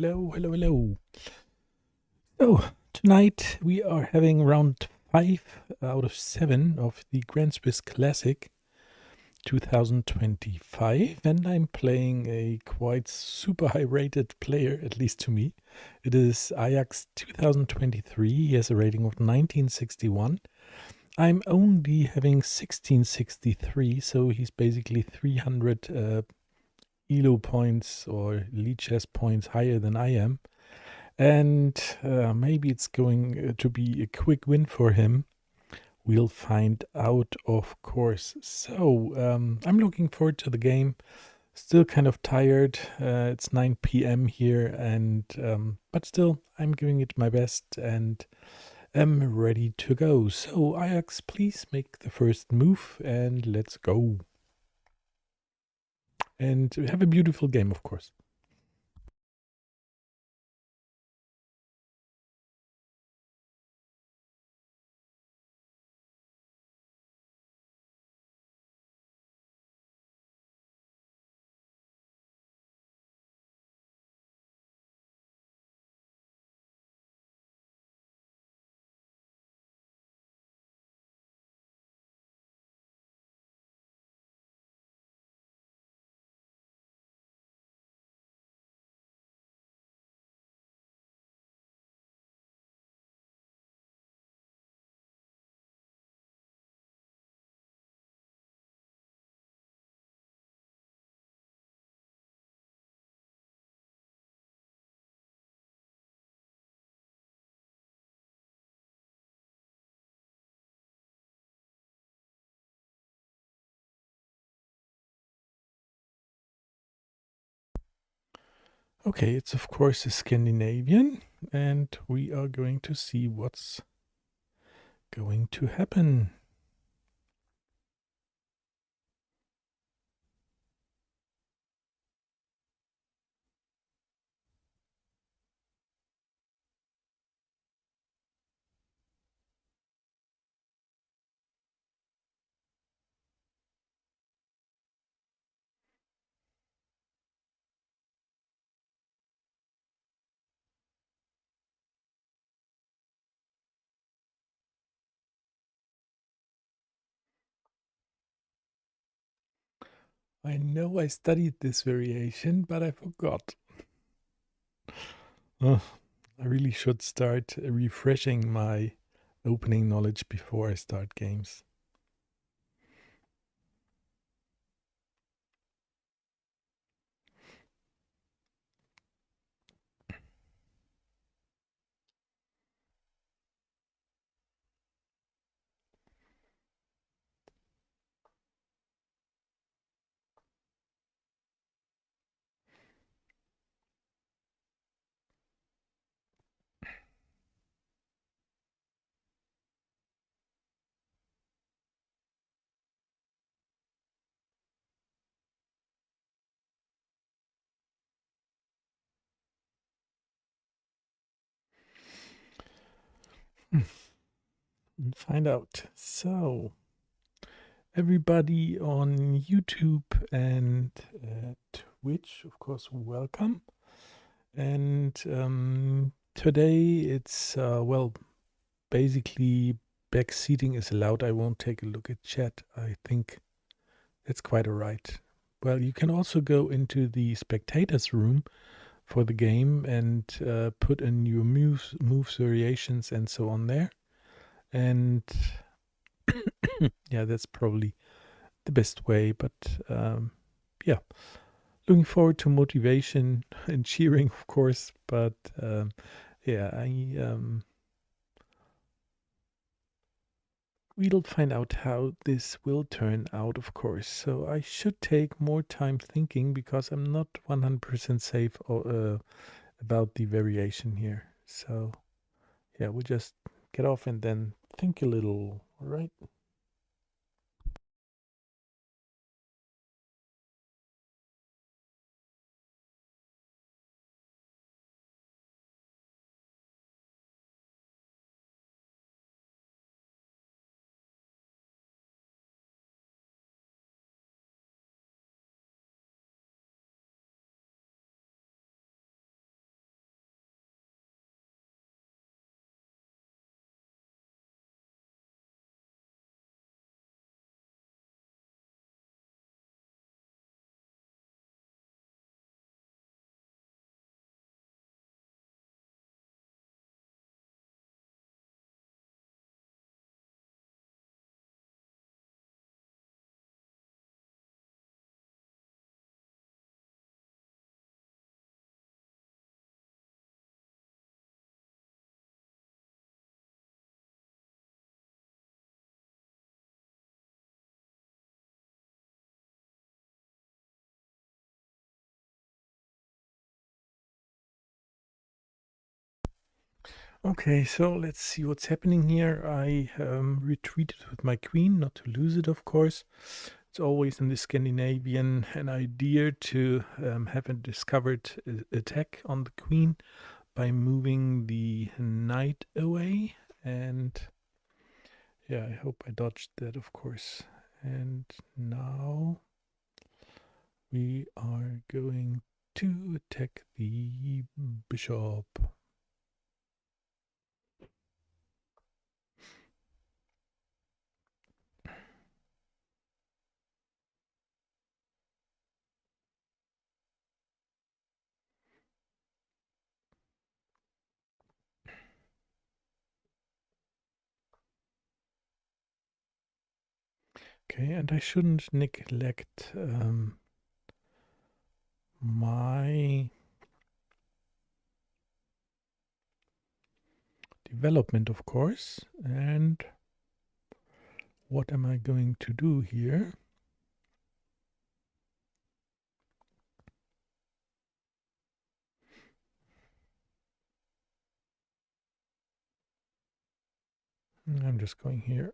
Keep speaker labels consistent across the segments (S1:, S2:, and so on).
S1: Hello, hello, hello. So, tonight we are having round 5 out of 7 of the Grand Swiss Classic 2025, and I'm playing a quite super high rated player, at least to me. It is AJAX2023. He has a rating of 1961. I'm only having 1663, so he's basically 300 ELO points or lead chess points higher than I am. And maybe it's going to be a quick win for him. We'll find out, of course. So I'm looking forward to the game. Still kind of tired. It's 9 p.m. here, and but still, I'm giving it my best and am ready to go. So Ajax, please make the first move, and let's go. And have a beautiful game, of course. Okay, it's of course a Scandinavian, and we are going to see what's going to happen. I know I studied this variation, but I forgot. Ugh, I really should start refreshing my opening knowledge before I start games. We'll find out. So, everybody on YouTube and Twitch, of course, welcome. And today it's, well, basically backseating is allowed. I won't take a look at chat. I think that's quite all right. Well, you can also go into the spectators room for the game and put in your moves variations and so on there. And yeah, that's probably the best way. But yeah, looking forward to motivation and cheering, of course. But yeah, we'll find out how this will turn out, of course. So I should take more time thinking because I'm not 100% safe about the variation here. So yeah, we'll just get off and then think a little, all right? Okay, so let's see what's happening here. I retreated with my queen, not to lose it, of course. It's always in the Scandinavian an idea to have a discovered attack on the queen by moving the knight away. And yeah, I hope I dodged that, of course. And now we are going to attack the bishop. Okay, and I shouldn't neglect my development, of course. And what am I going to do here? I'm just going here.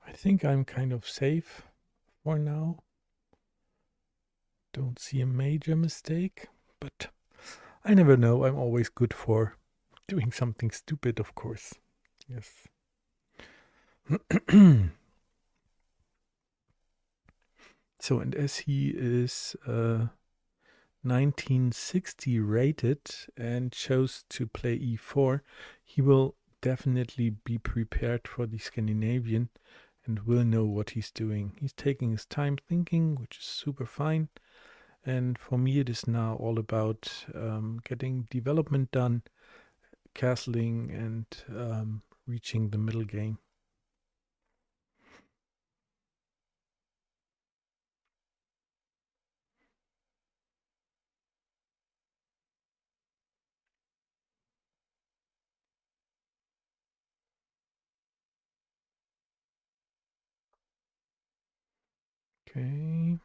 S1: I think I'm kind of safe for now. Don't see a major mistake, but I never know. I'm always good for doing something stupid, of course. Yes. So, and as he is 1960 rated and chose to play e4, he will definitely be prepared for the Scandinavian and will know what he's doing. He's taking his time thinking, which is super fine. And for me, it is now all about getting development done, castling, and reaching the middle game. Okay.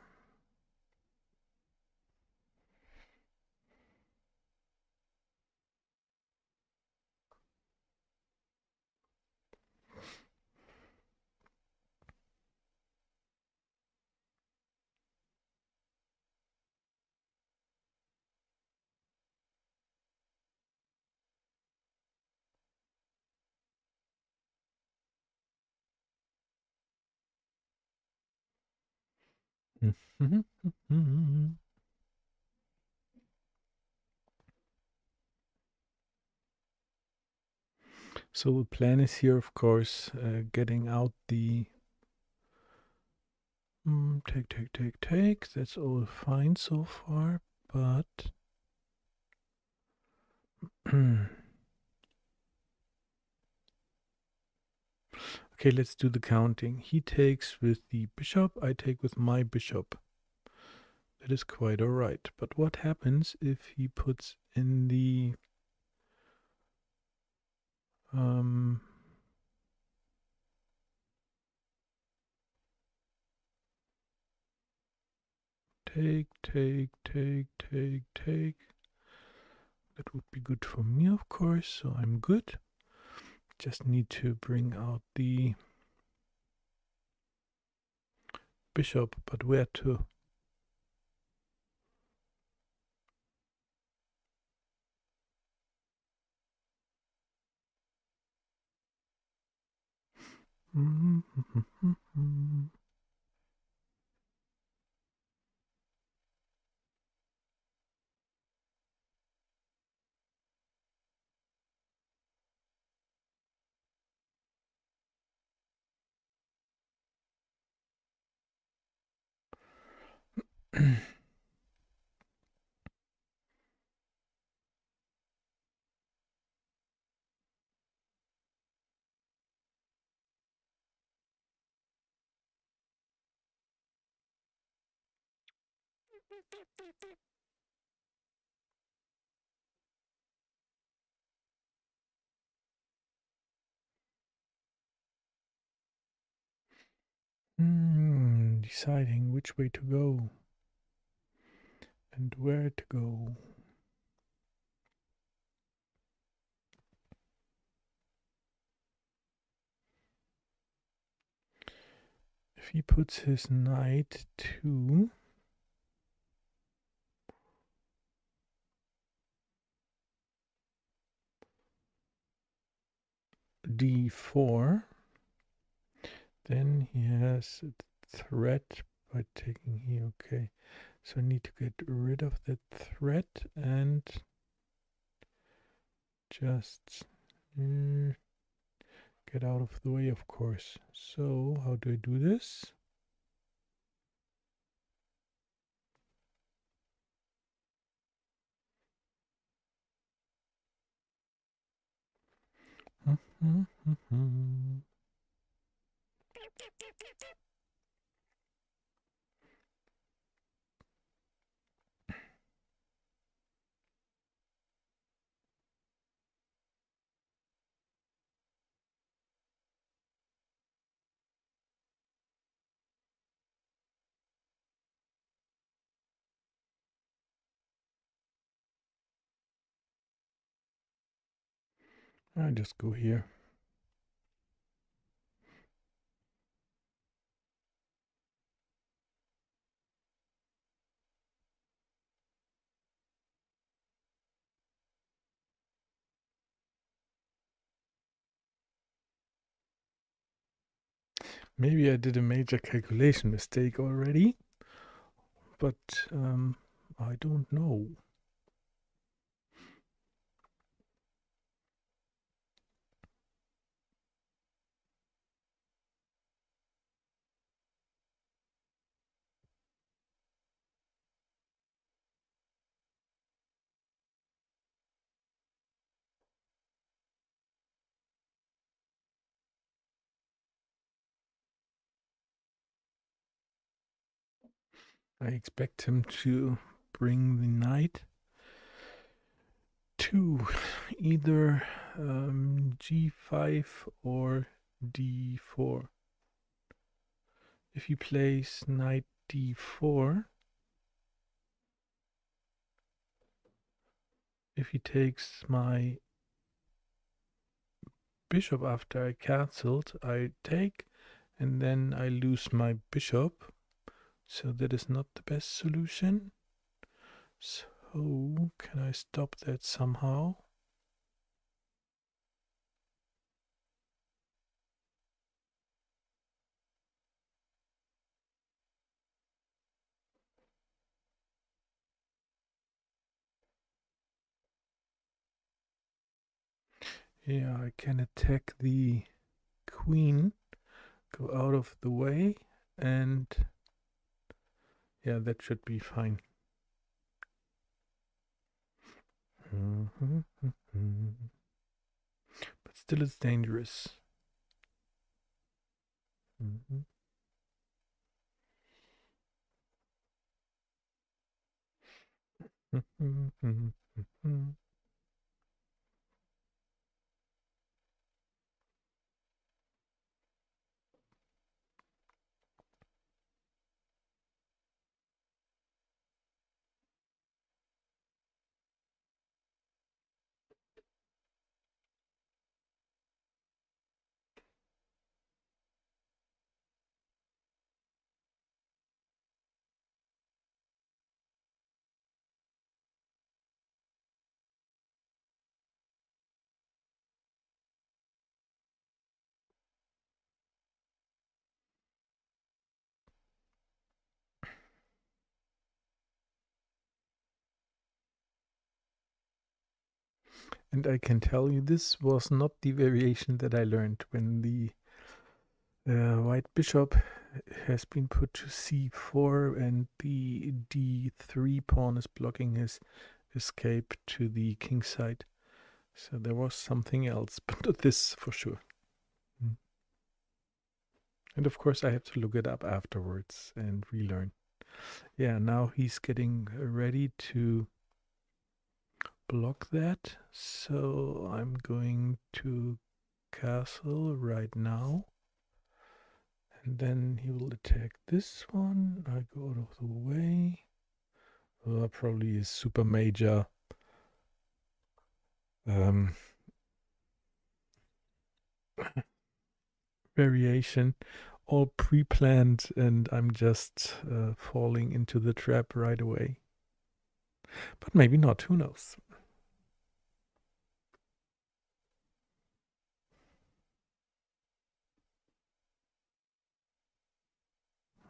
S1: So the plan is here, of course, getting out the take. That's all fine so far, but okay, let's do the counting. He takes with the bishop, I take with my bishop. That is quite alright. But what happens if he puts in the take. That would be good for me, of course, so I'm good. Just need to bring out the bishop, but where to? Deciding which way to go and where to go. If he puts his knight to d4, then he has a threat by taking here. Okay, so I need to get rid of that threat and just get out of the way, of course. So how do I do this? I just go here. Maybe I did a major calculation mistake already, but I don't know. I expect him to bring the knight to either g5 or d4. If he plays knight d4, if he takes my bishop after I cancelled, I take, and then I lose my bishop. So that is not the best solution. So can I stop that somehow? Yeah, I can attack the queen, go out of the way, and yeah, that should be fine. But still it's dangerous. And I can tell you this was not the variation that I learned when the white bishop has been put to c4 and the d3 pawn is blocking his escape to the king side. So there was something else, but not this for sure. And of course I have to look it up afterwards and relearn. Yeah, now he's getting ready to block that. So I'm going to castle right now. And then he will attack this one. I go out of the way. Probably a super major variation, all pre-planned, and I'm just falling into the trap right away. But maybe not, who knows?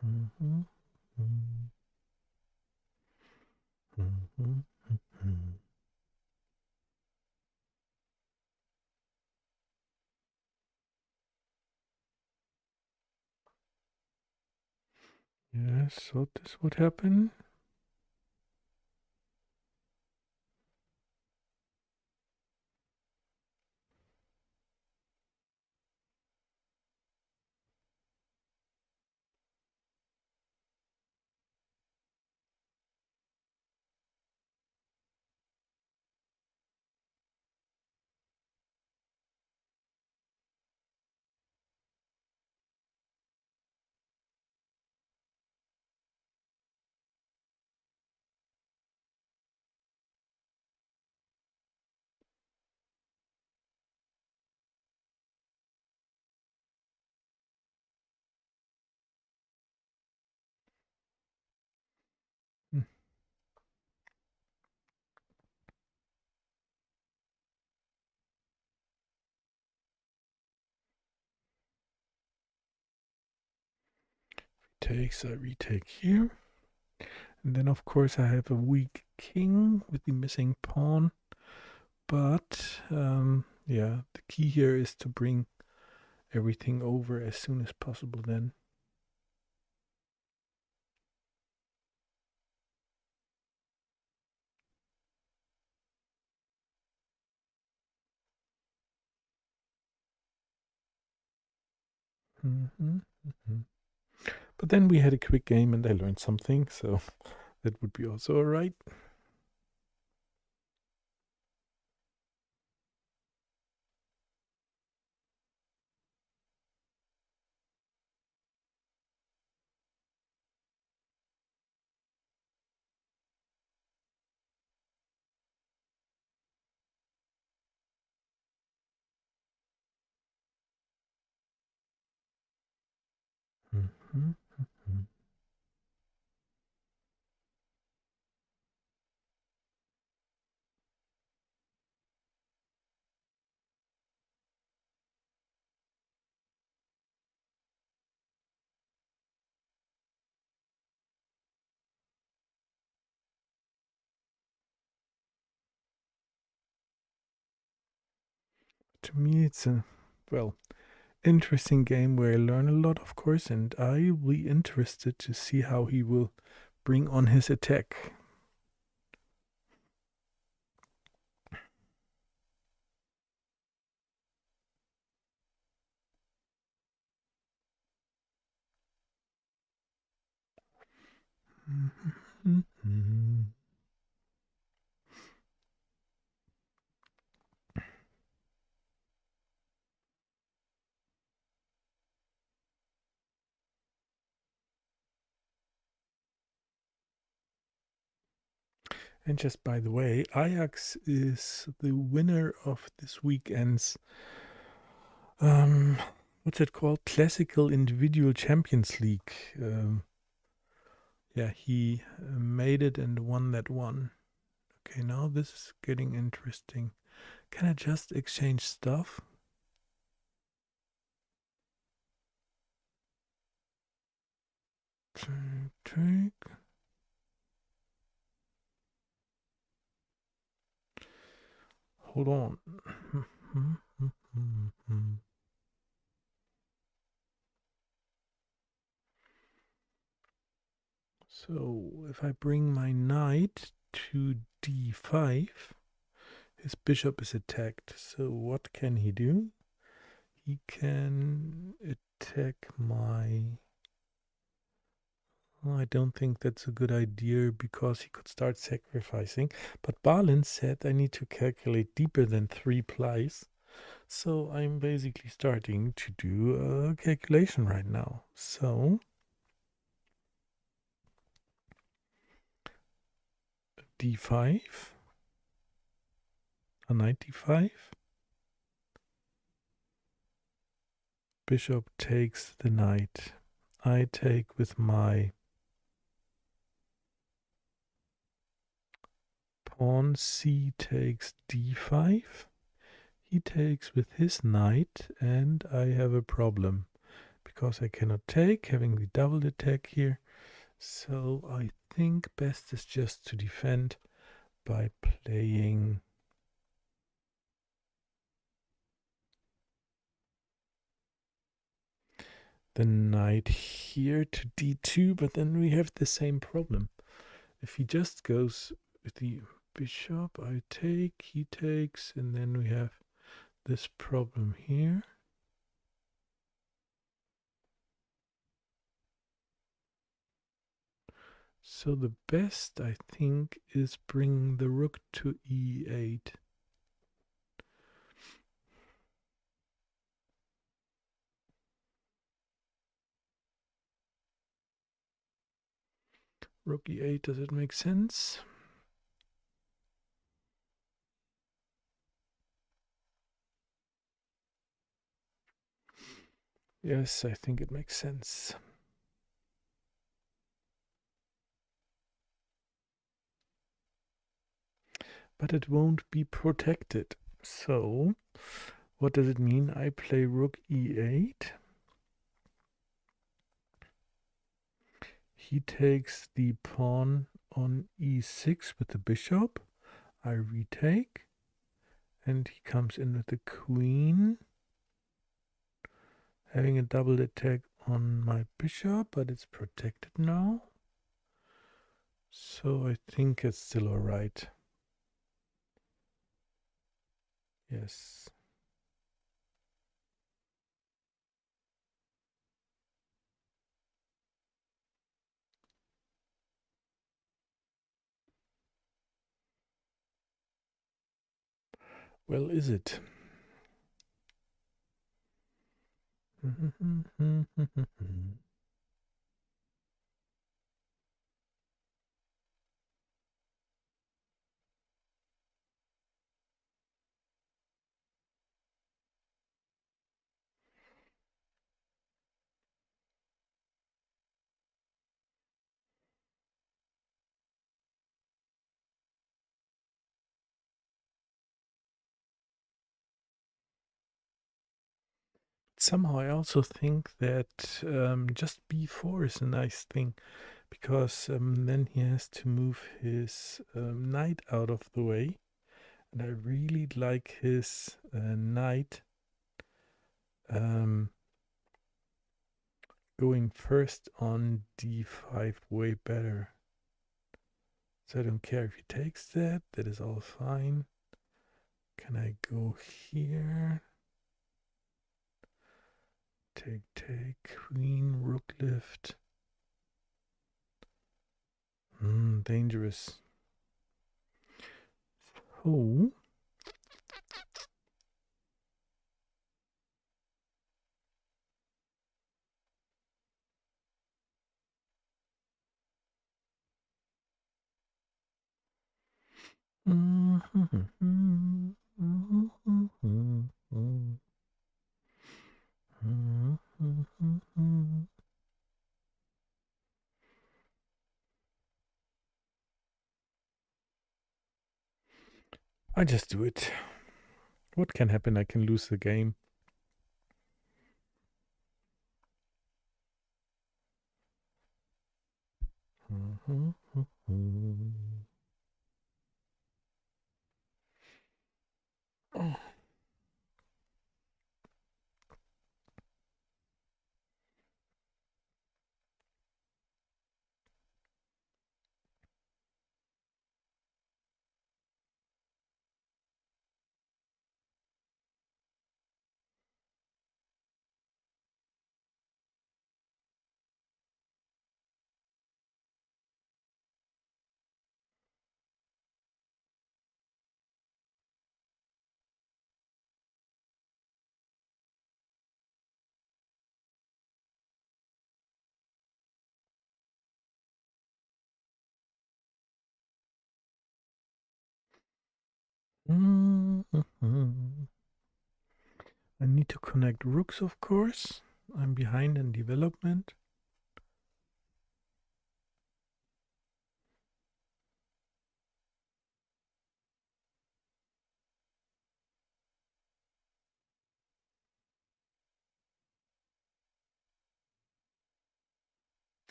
S1: Mm-hmm. Mm-hmm. Mm-hmm. Yes, so this would happen. Hmm. Takes, I retake here. And then, of course, I have a weak king with the missing pawn. But, yeah, the key here is to bring everything over as soon as possible then. Mm-hmm. Mm-hmm. But then we had a quick game and I learned something, so that would be also alright. Mm-hmm. Mm-hmm. To me, it's a, well, interesting game where I learn a lot, of course, and I will be interested to see how he will bring on his attack. Mm-hmm. And just by the way, Ajax is the winner of this weekend's what's it called? Classical Individual Champions League. Yeah, he made it and won that one. Okay, now this is getting interesting. Can I just exchange stuff? Take. Hold on. So if I bring my knight to d5, his bishop is attacked. So what can he do? He can attack my... Well, I don't think that's a good idea because he could start sacrificing. But Balin said I need to calculate deeper than 3 plies. So I'm basically starting to do a calculation right now. So d5, a 95. Bishop takes the knight. I take with my pawn. C takes d5. He takes with his knight, and I have a problem because I cannot take, having the double attack here. So I think best is just to defend by playing the knight here to d2, but then we have the same problem. If he just goes with the bishop, I take, he takes, and then we have this problem here. So the best, I think, is bring the rook to e8. Rook e8, does it make sense? Yes, I think it makes sense. But it won't be protected. So, what does it mean? I play rook e8. He takes the pawn on e6 with the bishop. I retake. And he comes in with the queen. Having a double attack on my bishop, but it's protected now. So I think it's still alright. Yes. Well, is it? Somehow I also think that just b4 is a nice thing, because then he has to move his knight out of the way. And I really like his knight going first on d5 way better. So I don't care if he takes that, that is all fine. Can I go here? Take, queen, rook lift. Dangerous. Oh. I just do it. What can happen? I can lose the game. Oh. Mhm. I need to connect rooks, of course. I'm behind in development.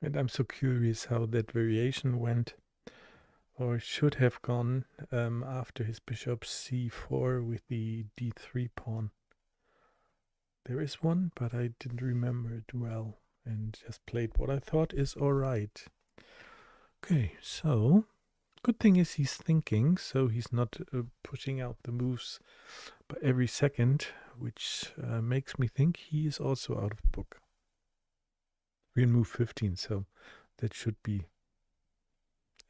S1: And I'm so curious how that variation went, or should have gone, after his bishop c4 with the d3 pawn. There is one, but I didn't remember it well and just played what I thought is alright. Okay, so good thing is he's thinking, so he's not pushing out the moves by every second, which makes me think he is also out of book. We're in move 15, so that should be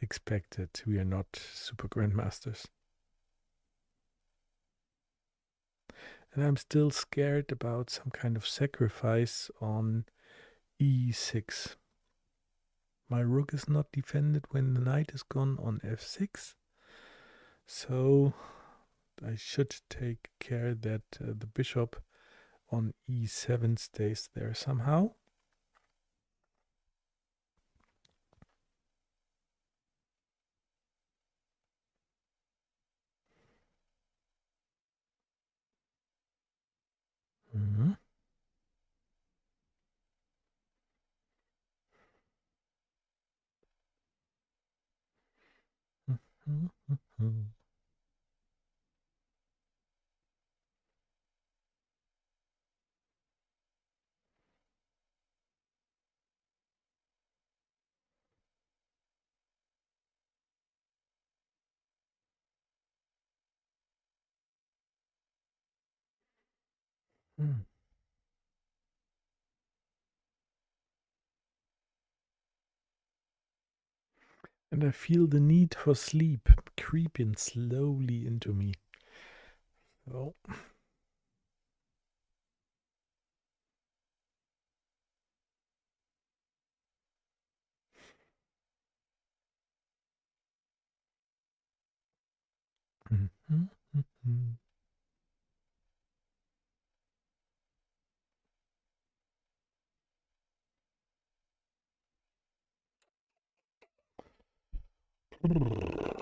S1: expected. We are not super grandmasters. And I'm still scared about some kind of sacrifice on e6. My rook is not defended when the knight is gone on f6. So I should take care that the bishop on e7 stays there somehow. Mm-hmm. Mm-hmm. Mm. And I feel the need for sleep creeping slowly into me. So Mhm, mhm.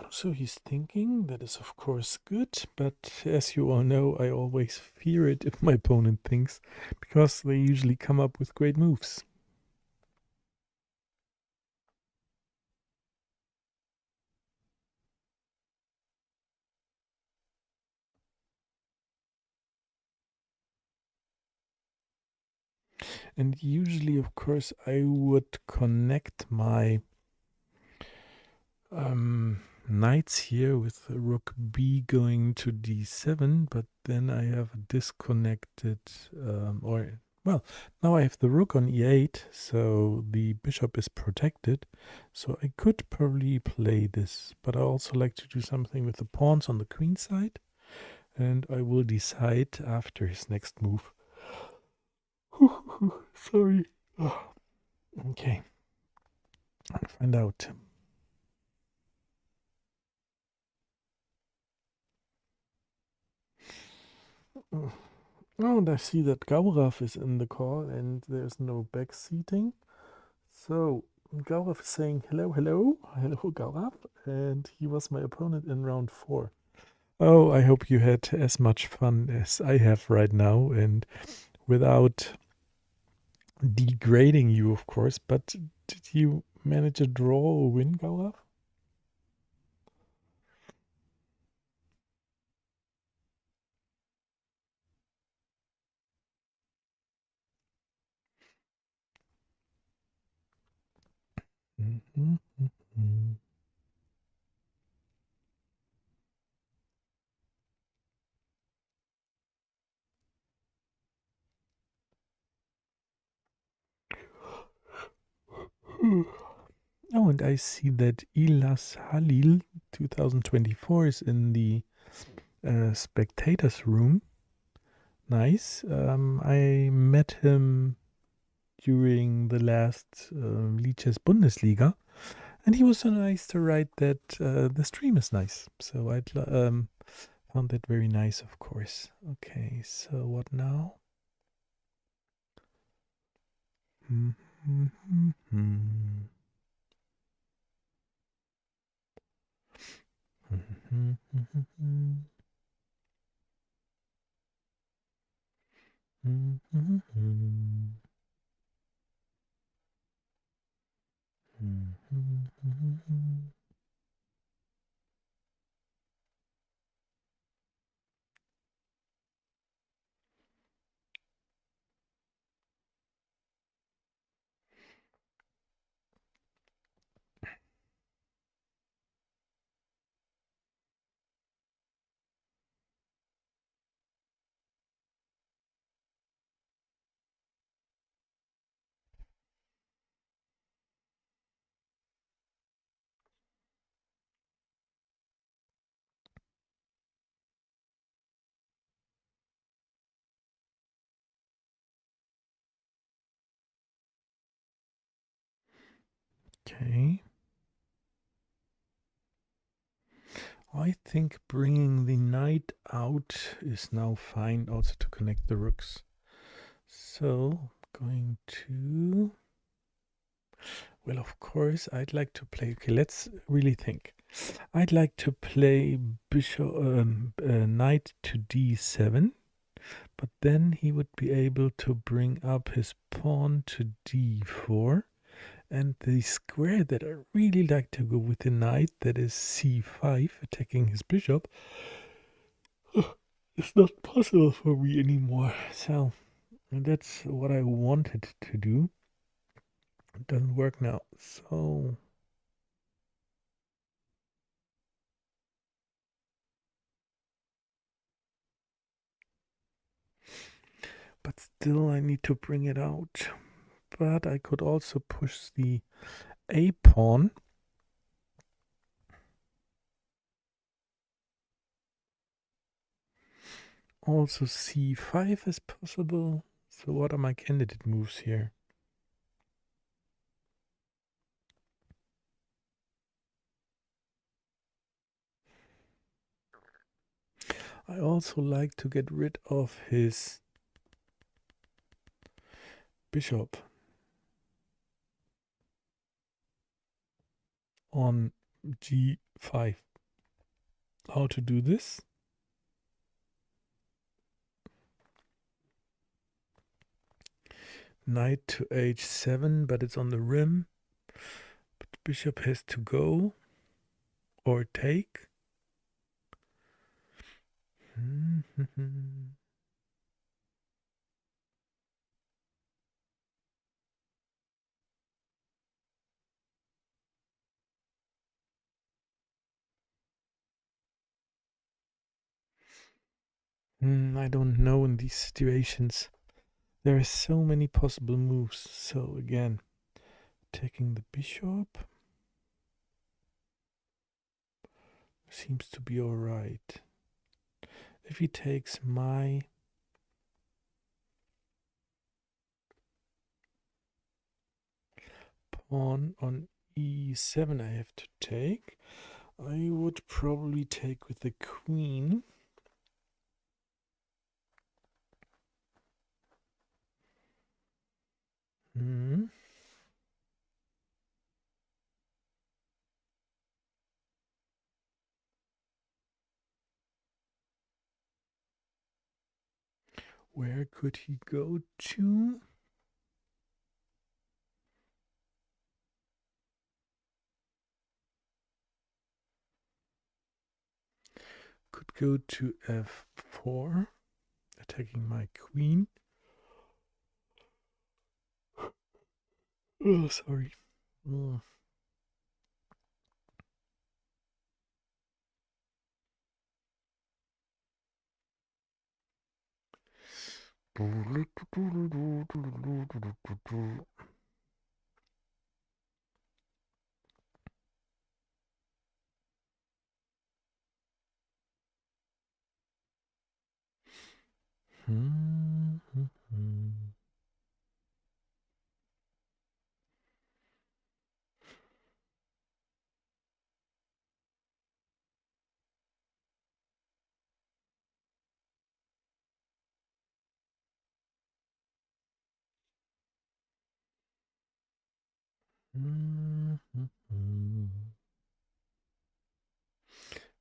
S1: So he's thinking, that is of course good, but as you all know, I always fear it if my opponent thinks, because they usually come up with great moves. And usually, of course, I would connect my knights here with rook b going to d7, but then I have a disconnected, or well, now I have the rook on e8, so the bishop is protected. So I could probably play this, but I also like to do something with the pawns on the queen side, and I will decide after his next move. Sorry. Oh, okay, I'll find out. Oh, and I see that Gaurav is in the call and there's no back seating. So Gaurav is saying hello, hello, hello, Gaurav, and he was my opponent in round 4. Oh, I hope you had as much fun as I have right now, and without degrading you, of course. But did you manage a draw or win, Gaurav? Mhm, mhm. Oh, and I see that Ilas Halil 2024 is in the spectators room. Nice. I met him during the last Liches Bundesliga, and he was so nice to write that the stream is nice. So I Found that very nice, of course. Okay, so what now? Okay. I think bringing the knight out is now fine also to connect the rooks. So, going to... Well, of course, I'd like to play... Okay, let's really think. I'd like to play bishop, knight to d7, but then he would be able to bring up his pawn to d4. And the square that I really like to go with the knight, that is c5, attacking his bishop, it's not possible for me anymore. So that's what I wanted to do. It doesn't work now. So but still I need to bring it out. But I could also push the a pawn. Also c5 is possible. So what are my candidate moves here? I also like to get rid of his bishop on g5. How to do this? Knight to h7, but it's on the rim. But the bishop has to go or take. I don't know in these situations. There are so many possible moves. So again, taking the bishop seems to be alright. If he takes my pawn on e7, I have to take. I would probably take with the queen. Where could he go to? Could go to f4, attacking my queen. Oh, sorry. Oh.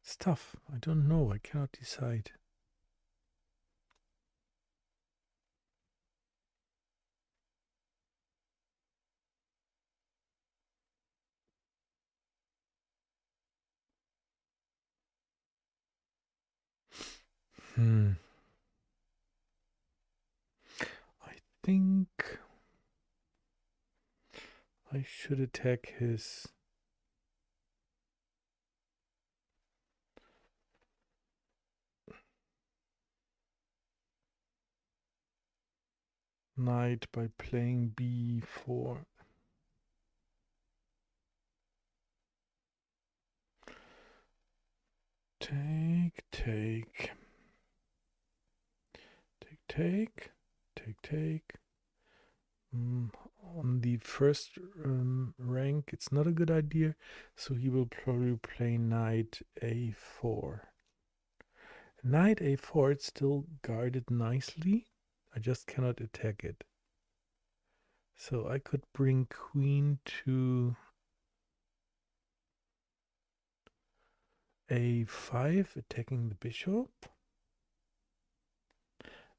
S1: It's tough. I don't know. I cannot decide. Hmm. I think I should attack his knight by playing b4. Take, take. Take, take. Take, take. On the first rank, it's not a good idea, so he will probably play knight a4. Knight a4, it's still guarded nicely. I just cannot attack it. So I could bring queen to a5, attacking the bishop.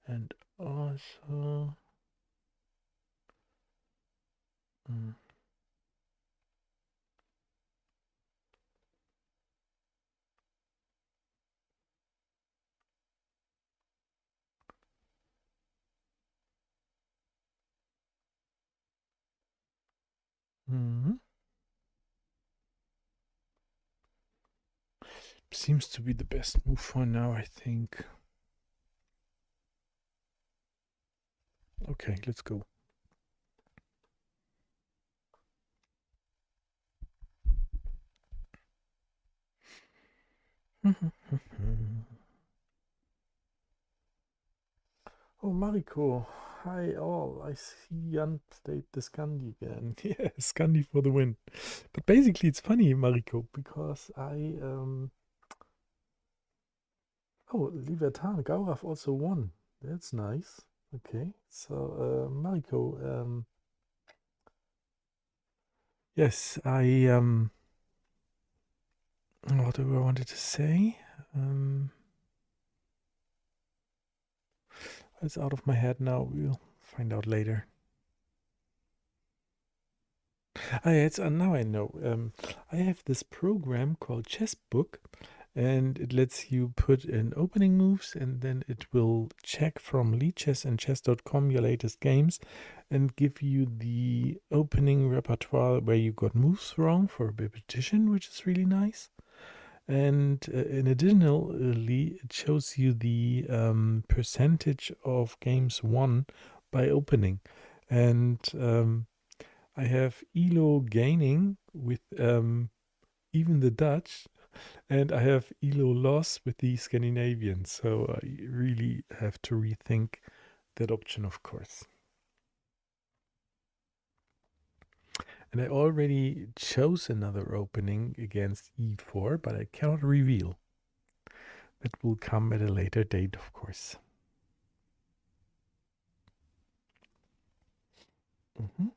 S1: And also... Seems to be the best move for now, I think. Okay, let's go. Oh, Mariko. Hi, all. I see Jan played the Scandi again. Yeah, Scandi for the win. But basically, it's funny, Mariko, because Oh, Libertan, Gaurav also won. That's nice. Okay, so, Mariko, yes, what do I wanted to say? It's out of my head now. We'll find out later. It's now I know. I have this program called Chessbook, and it lets you put in opening moves, and then it will check from lead chess and chess.com your latest games, and give you the opening repertoire where you got moves wrong for repetition, which is really nice. And in additionally, it shows you the percentage of games won by opening, and I have ELO gaining with even the Dutch, and I have ELO loss with the Scandinavians. So I really have to rethink that option, of course. And I already chose another opening against e4, but I cannot reveal. That will come at a later date, of course. Mm-hmm.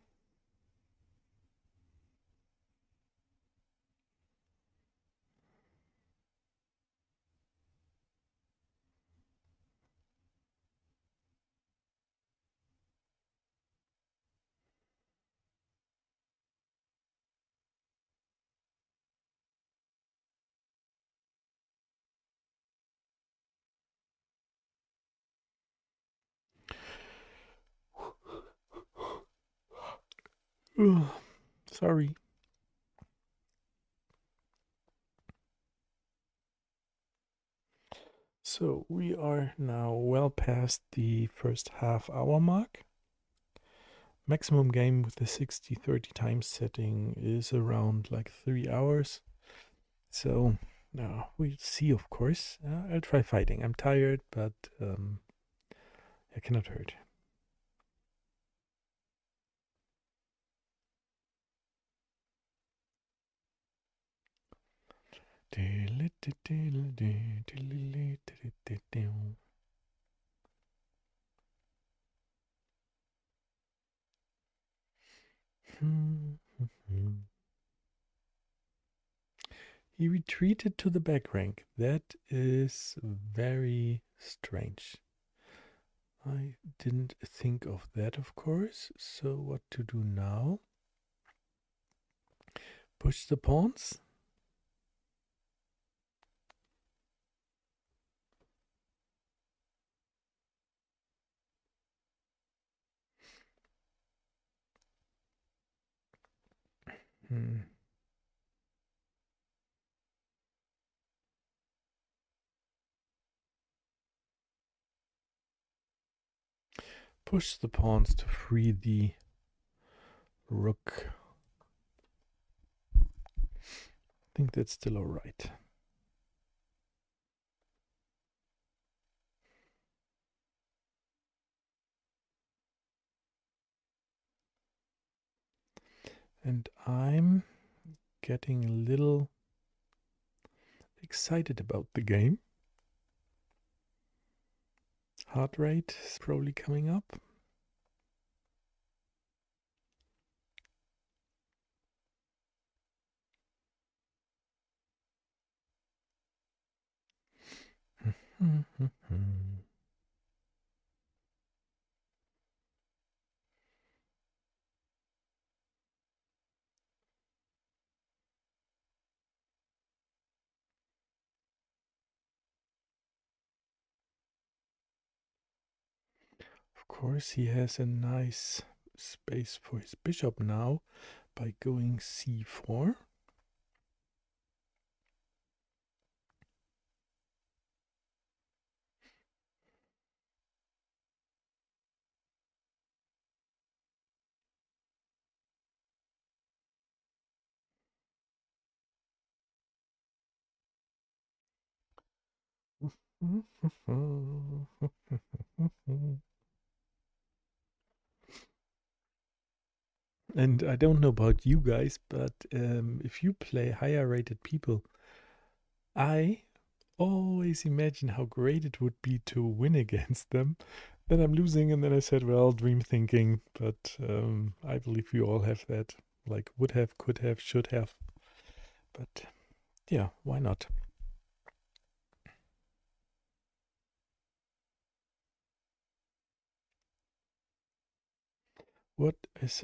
S1: Sorry. So we are now well past the first half hour mark. Maximum game with the 60-30 time setting is around like 3 hours. So we'll see, of course. I'll try fighting. I'm tired, but it cannot hurt. He retreated to the back rank. That is very strange. I didn't think of that, of course. So what to do now? Push the pawns. Hmm. Push the pawns to free the rook. I think that's still alright. And I'm getting a little excited about the game. Heart rate is probably coming up. Of course, he has a nice space for his bishop now by going c4. And I don't know about you guys, but if you play higher rated people, I always imagine how great it would be to win against them. Then I'm losing, and then I said, well, dream thinking. But I believe we all have that. Like would have, could have, should have. But yeah, why not?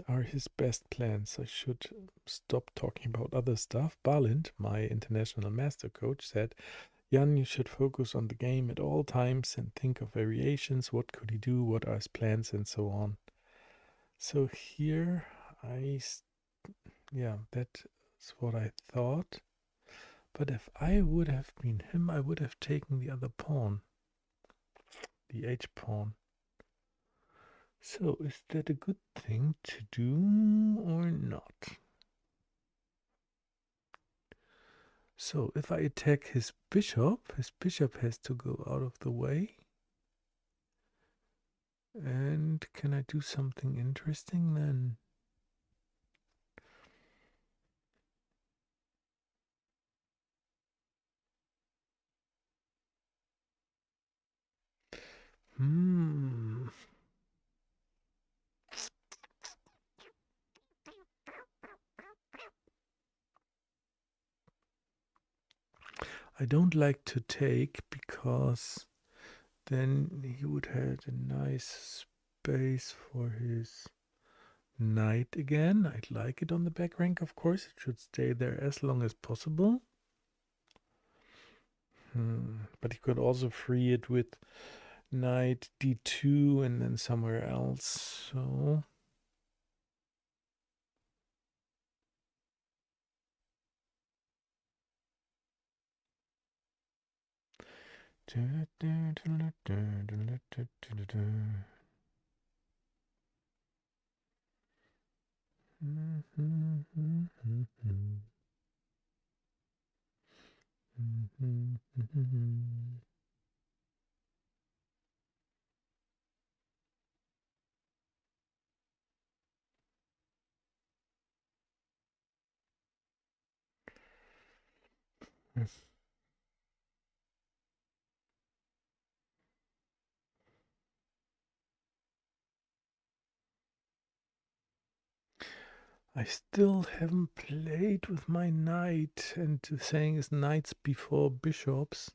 S1: Are his best plans? I should stop talking about other stuff. Barlind, my international master coach, said, Jan, you should focus on the game at all times and think of variations. What could he do? What are his plans? And so on. So here yeah, that's what I thought. But if I would have been him, I would have taken the other pawn, the h pawn. So is that a good thing to do or not? So if I attack his bishop has to go out of the way. And can I do something interesting then? Hmm. I don't like to take because then he would have a nice space for his knight again. I'd like it on the back rank, of course. It should stay there as long as possible. But he could also free it with knight d2 and then somewhere else. So I still haven't played with my knight, and saying is knights before bishops.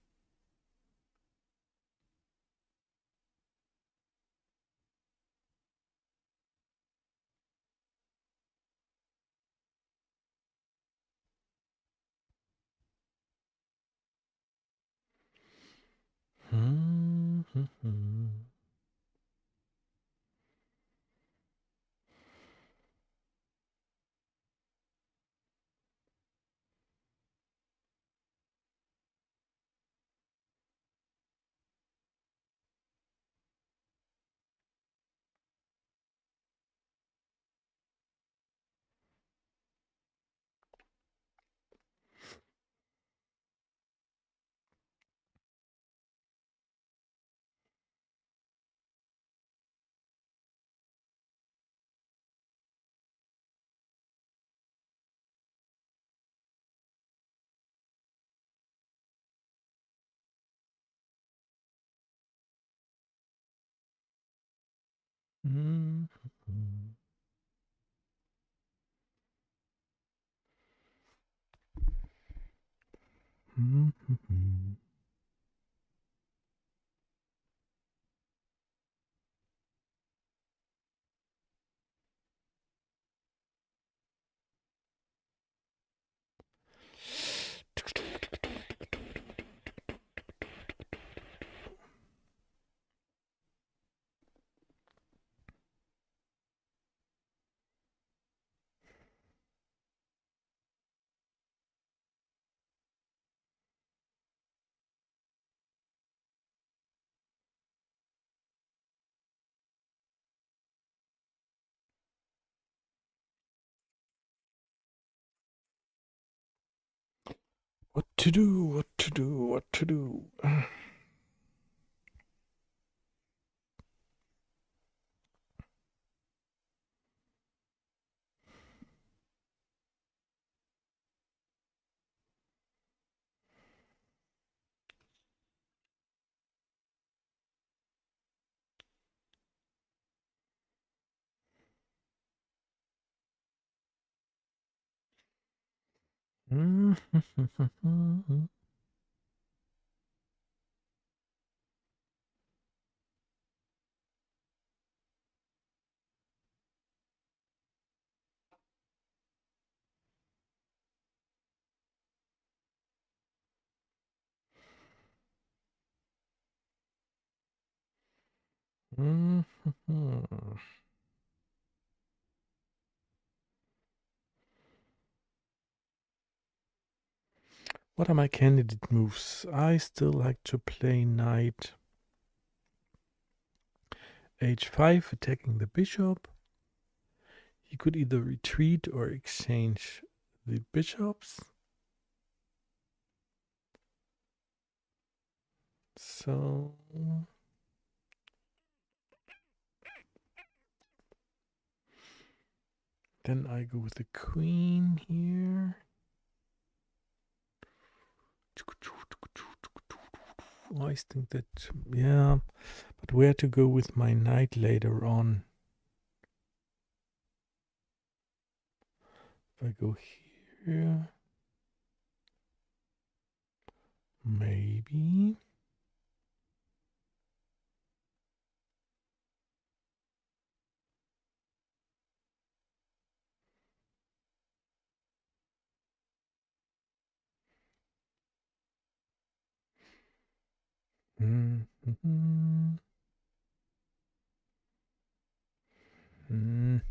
S1: What to do? What to do? What to do? What are my candidate moves? I still like to play knight h5, attacking the bishop. He could either retreat or exchange the bishops. So then I go with the queen here. I think that, yeah, but where to go with my knight later on? If I go here, maybe. Mm-hmm. Mm.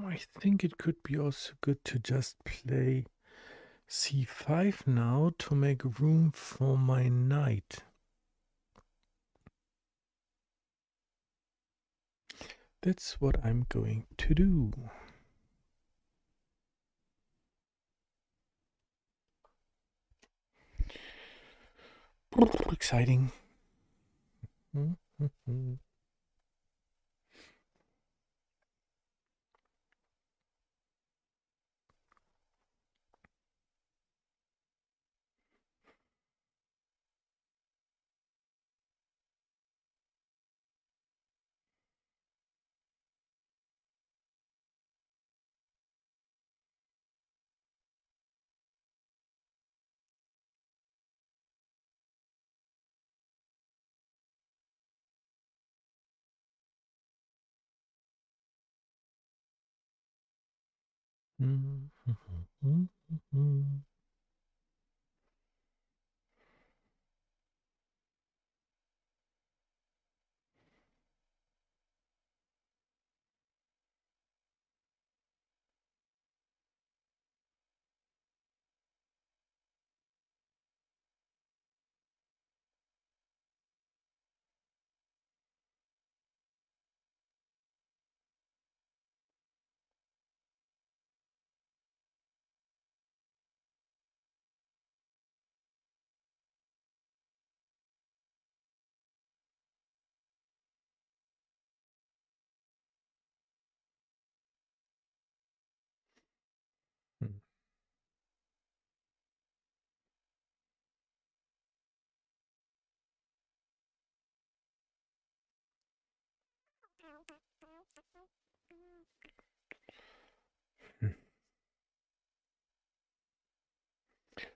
S1: I think it could be also good to just play c5 now to make room for my knight. That's what I'm going to do. Exciting.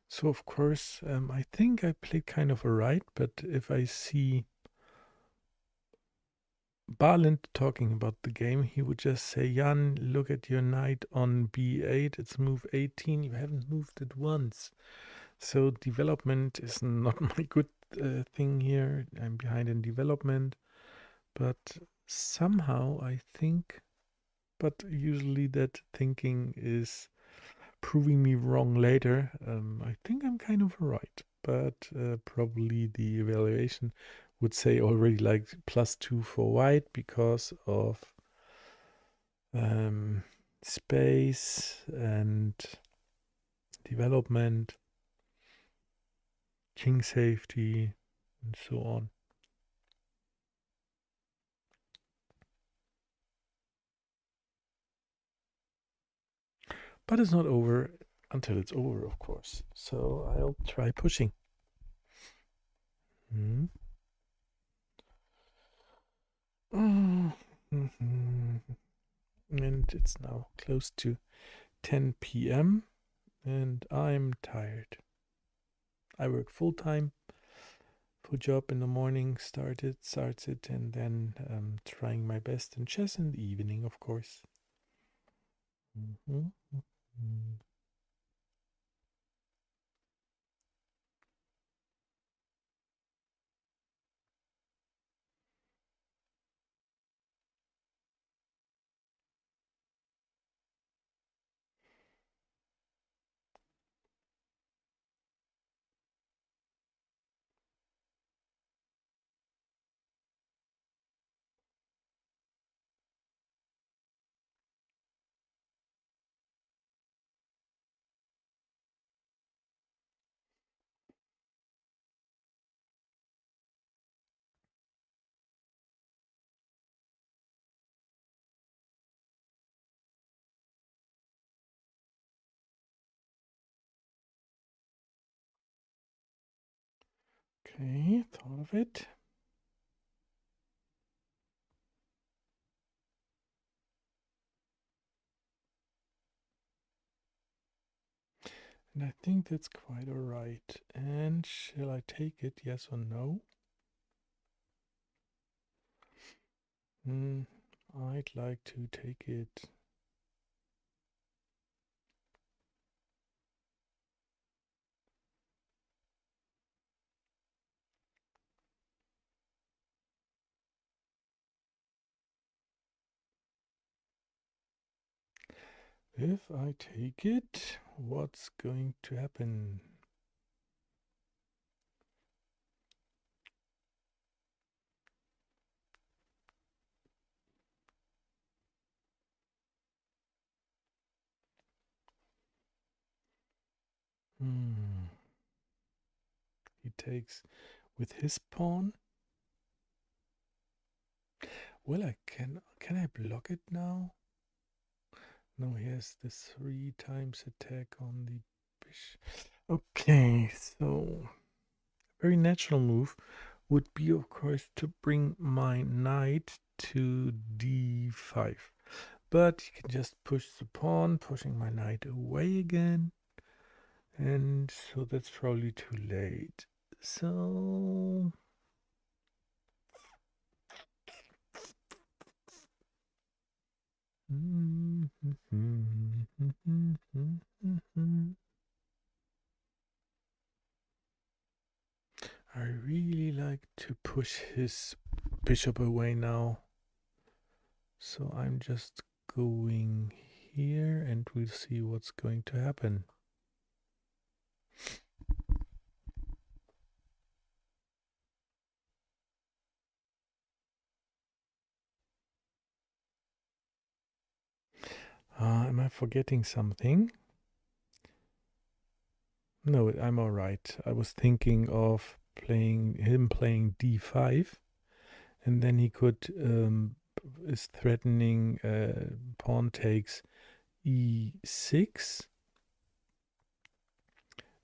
S1: So of course, I think I played kind of alright, but if I see Barlind talking about the game, he would just say, Jan, look at your knight on b8, it's move 18, you haven't moved it once. So development is not my good thing here. I'm behind in development, but somehow I think, but usually that thinking is proving me wrong later. I think I'm kind of right, but probably the evaluation would say already like +2 for white because of space and development, king safety, and so on. But it's not over until it's over, of course. So I'll try pushing. Mm. And it's now close to 10 p.m. and I'm tired. I work full time, full job in the morning, starts it, and then trying my best in chess in the evening, of course. Mm-hmm. Mm-hmm. Okay, thought of it. And I think that's quite alright. And shall I take it, yes or no? I'd like to take it. If I take it, what's going to happen? He takes with his pawn. Well, can I block it now? No, he has the 3 times attack on the bishop. Okay, so very natural move would be, of course, to bring my knight to d5. But you can just push the pawn, pushing my knight away again. And so that's probably too late. So I really like to push his bishop away now. So I'm just going here and we'll see what's going to happen. Am I forgetting something? No, I'm all right. I was thinking of playing d5, and then he could is threatening pawn takes e6,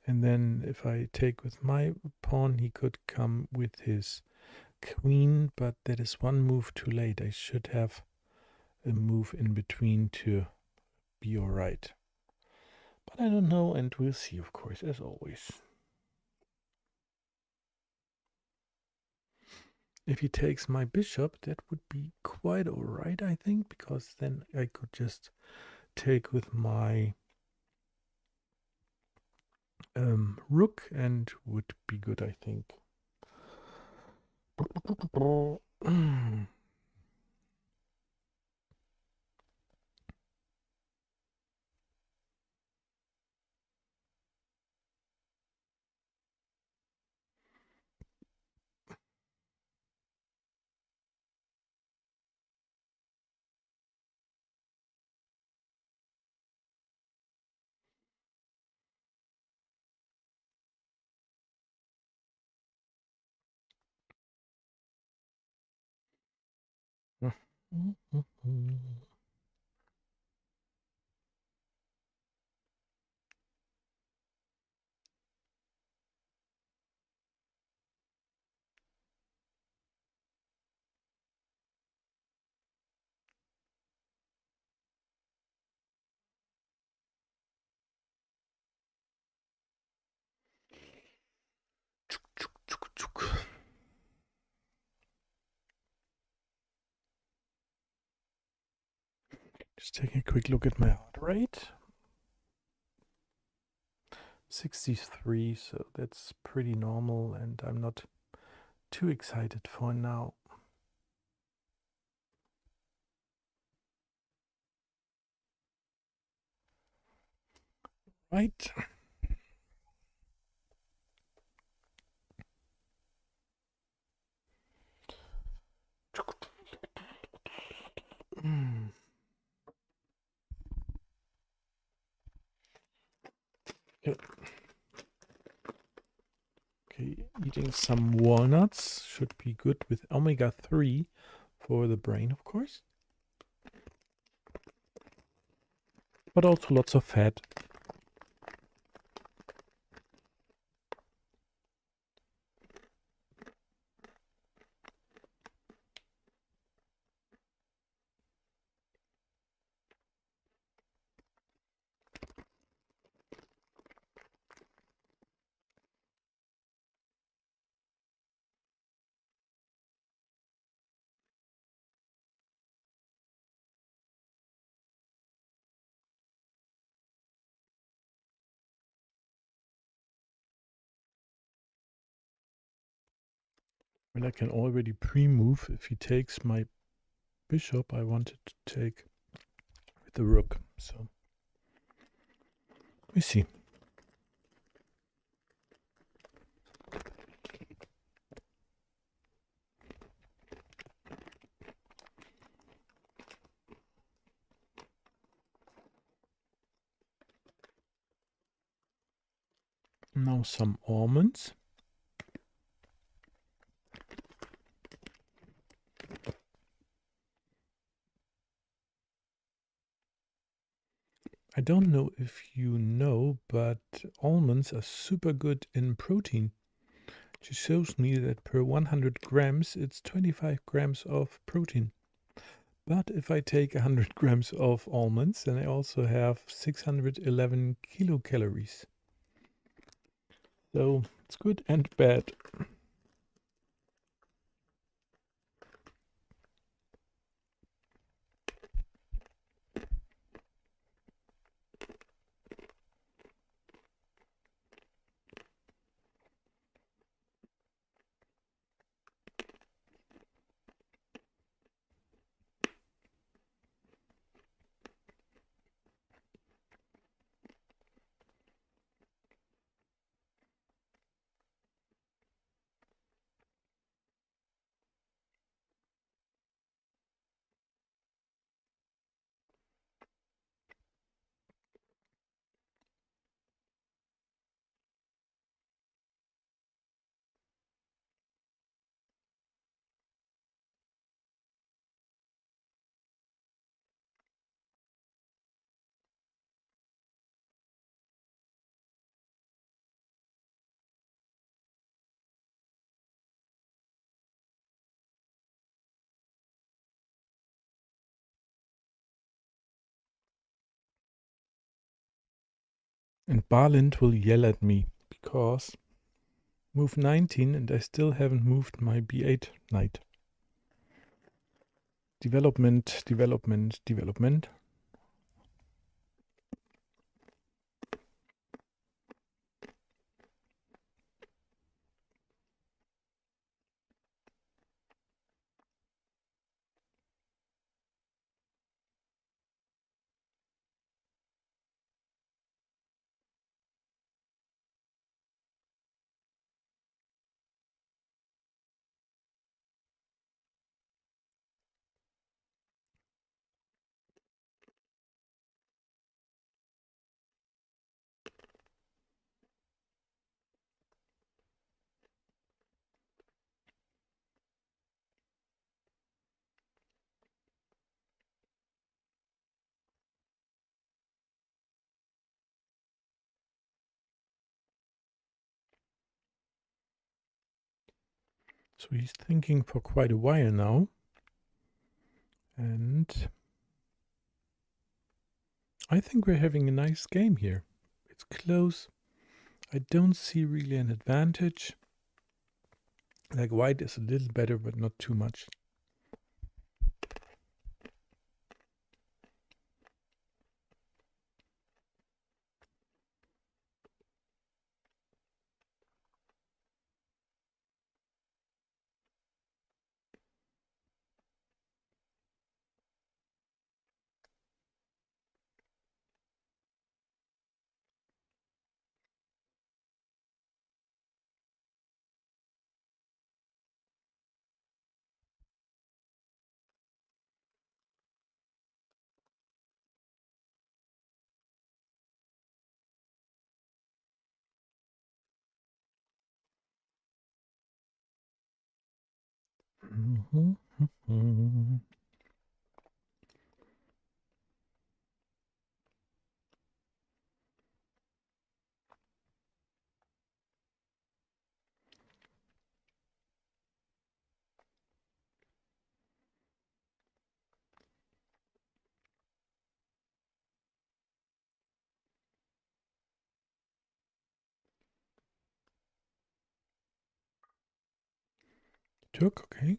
S1: and then if I take with my pawn, he could come with his queen, but that is one move too late. I should have a move in between to be all right. But I don't know, and we'll see, of course, as always. If he takes my bishop, that would be quite all right, I think, because then I could just take with my rook and would be good, I think. Just taking a quick look at my heart rate. 63, so that's pretty normal, and I'm not too excited for now. Right. Okay, eating some walnuts should be good with omega-3 for the brain, of course. But also lots of fat. And I can already pre-move. If he takes my bishop, I wanted to take with the rook. So we see. Now some almonds. I don't know if you know, but almonds are super good in protein. She shows me that per 100 grams, it's 25 grams of protein. But if I take 100 grams of almonds, then I also have 611 kilocalories. So it's good and bad. And Barlind will yell at me because move 19 and I still haven't moved my b8 knight. Development, development, development. So he's thinking for quite a while now. And I think we're having a nice game here. It's close. I don't see really an advantage. Like white is a little better, but not too much. Took, okay.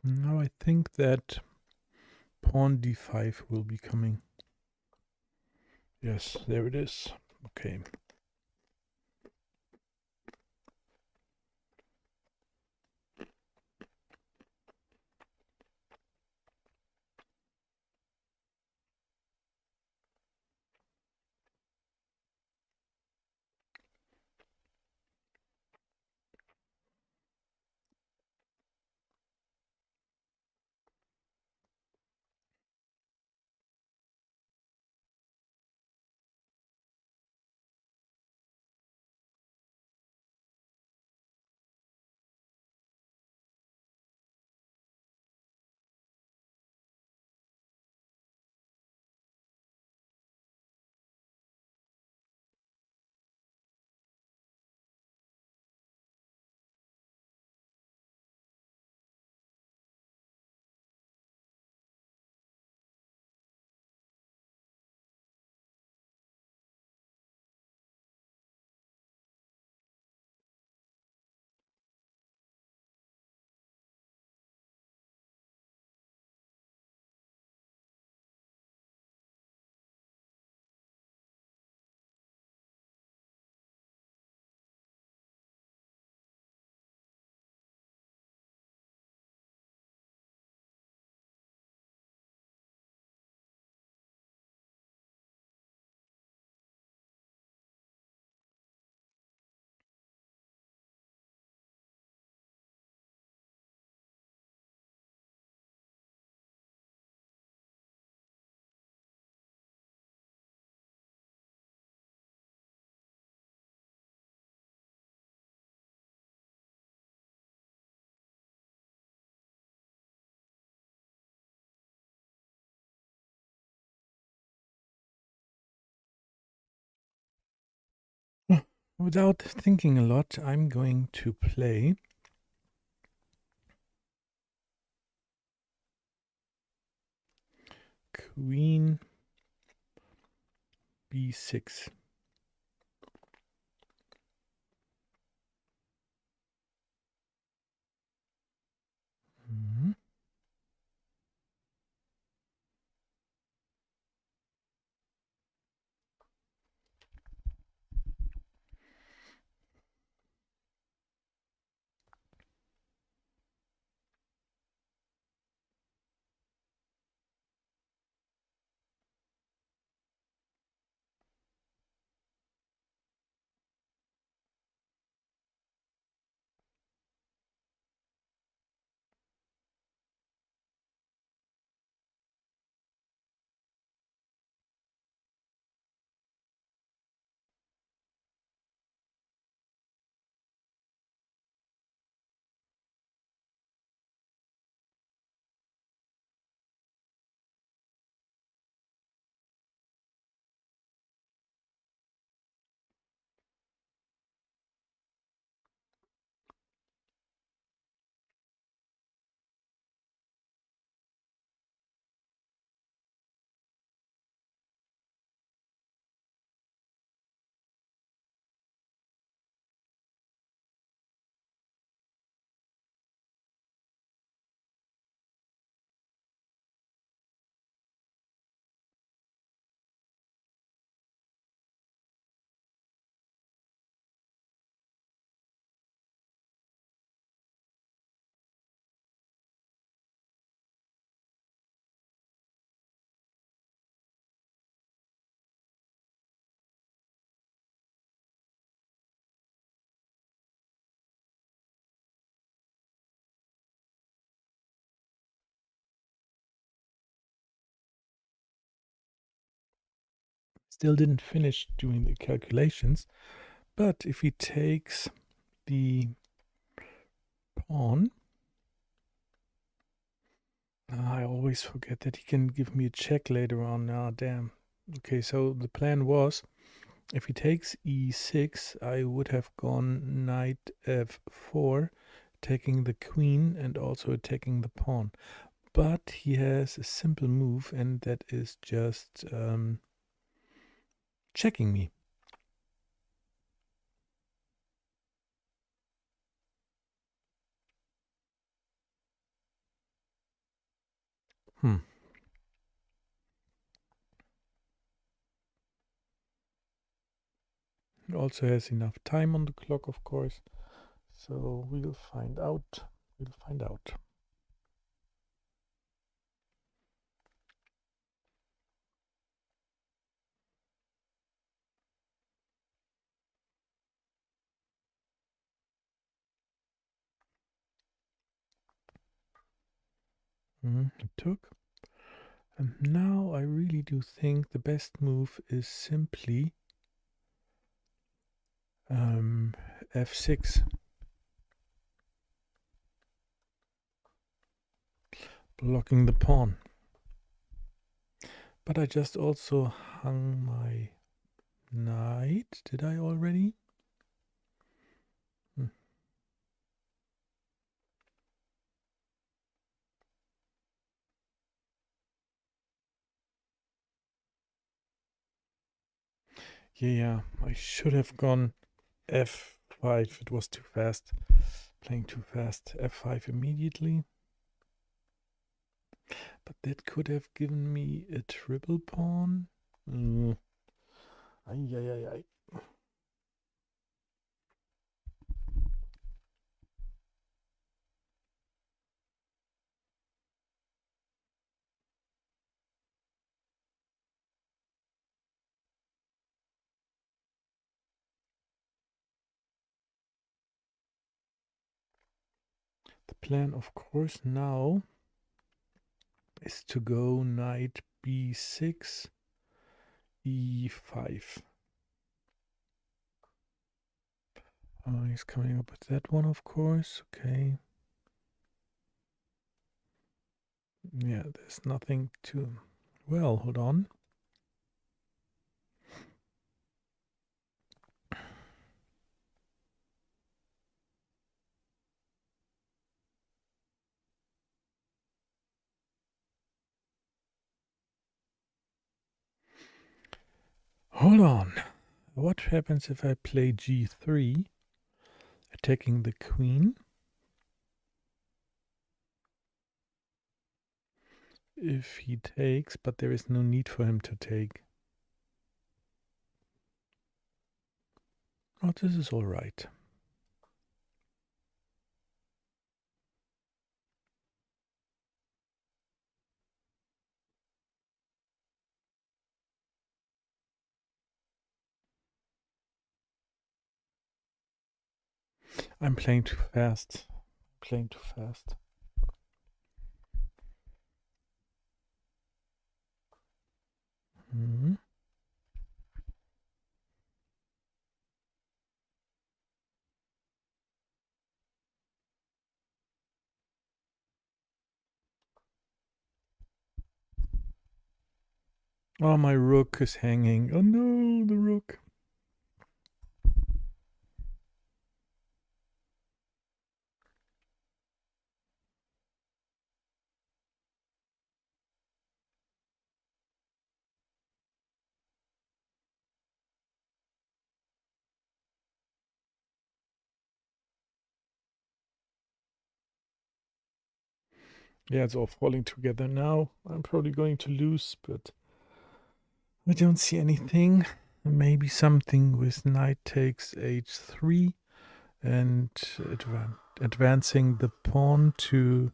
S1: Now I think that pawn d5 will be coming. Yes, there it is. Okay. Without thinking a lot, I'm going to play Queen B6. Mhm. Still didn't finish doing the calculations, but if he takes the pawn, I always forget that he can give me a check later on. Ah, damn. Okay, so the plan was if he takes e6, I would have gone knight f4, taking the queen and also attacking the pawn. But he has a simple move, and that is just checking me. Hmm. also has enough time on the clock, of course. So we'll find out. We'll find out. It took. And now I really do think the best move is simply f6. Blocking the pawn. But I just also hung my knight. Did I already? Yeah, I should have gone f5. It was too fast. Playing too fast. f5 immediately. But that could have given me a triple pawn. Ay, ay, ay, ay. The plan, of course, now is to go knight b6, e5. He's coming up with that one, of course. Okay. Yeah, there's nothing to... Well, hold on. Hold on. What happens if I play g3, attacking the queen? If he takes, but there is no need for him to take. Oh, this is all right. I'm playing too fast. Playing too fast. Hmm. Oh, my rook is hanging. Oh no, the rook. Yeah, it's all falling together now. I'm probably going to lose, but I don't see anything. Maybe something with knight takes h3 and advancing the pawn to...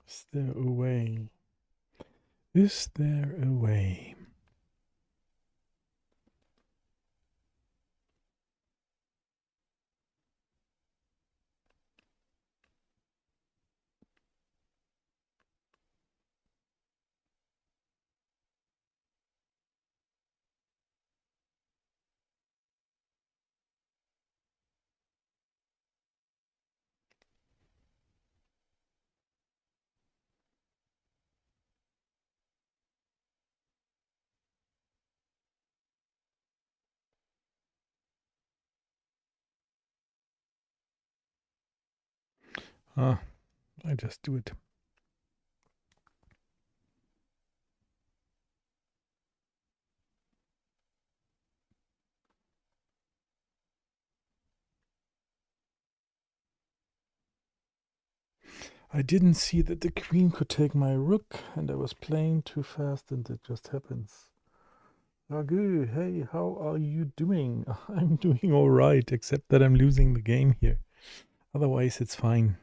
S1: Is there a way? Is there a way? Ah, I just do it. I didn't see that the queen could take my rook, and I was playing too fast, and it just happens. Ragu, hey, how are you doing? I'm doing all right, except that I'm losing the game here. Otherwise, it's fine.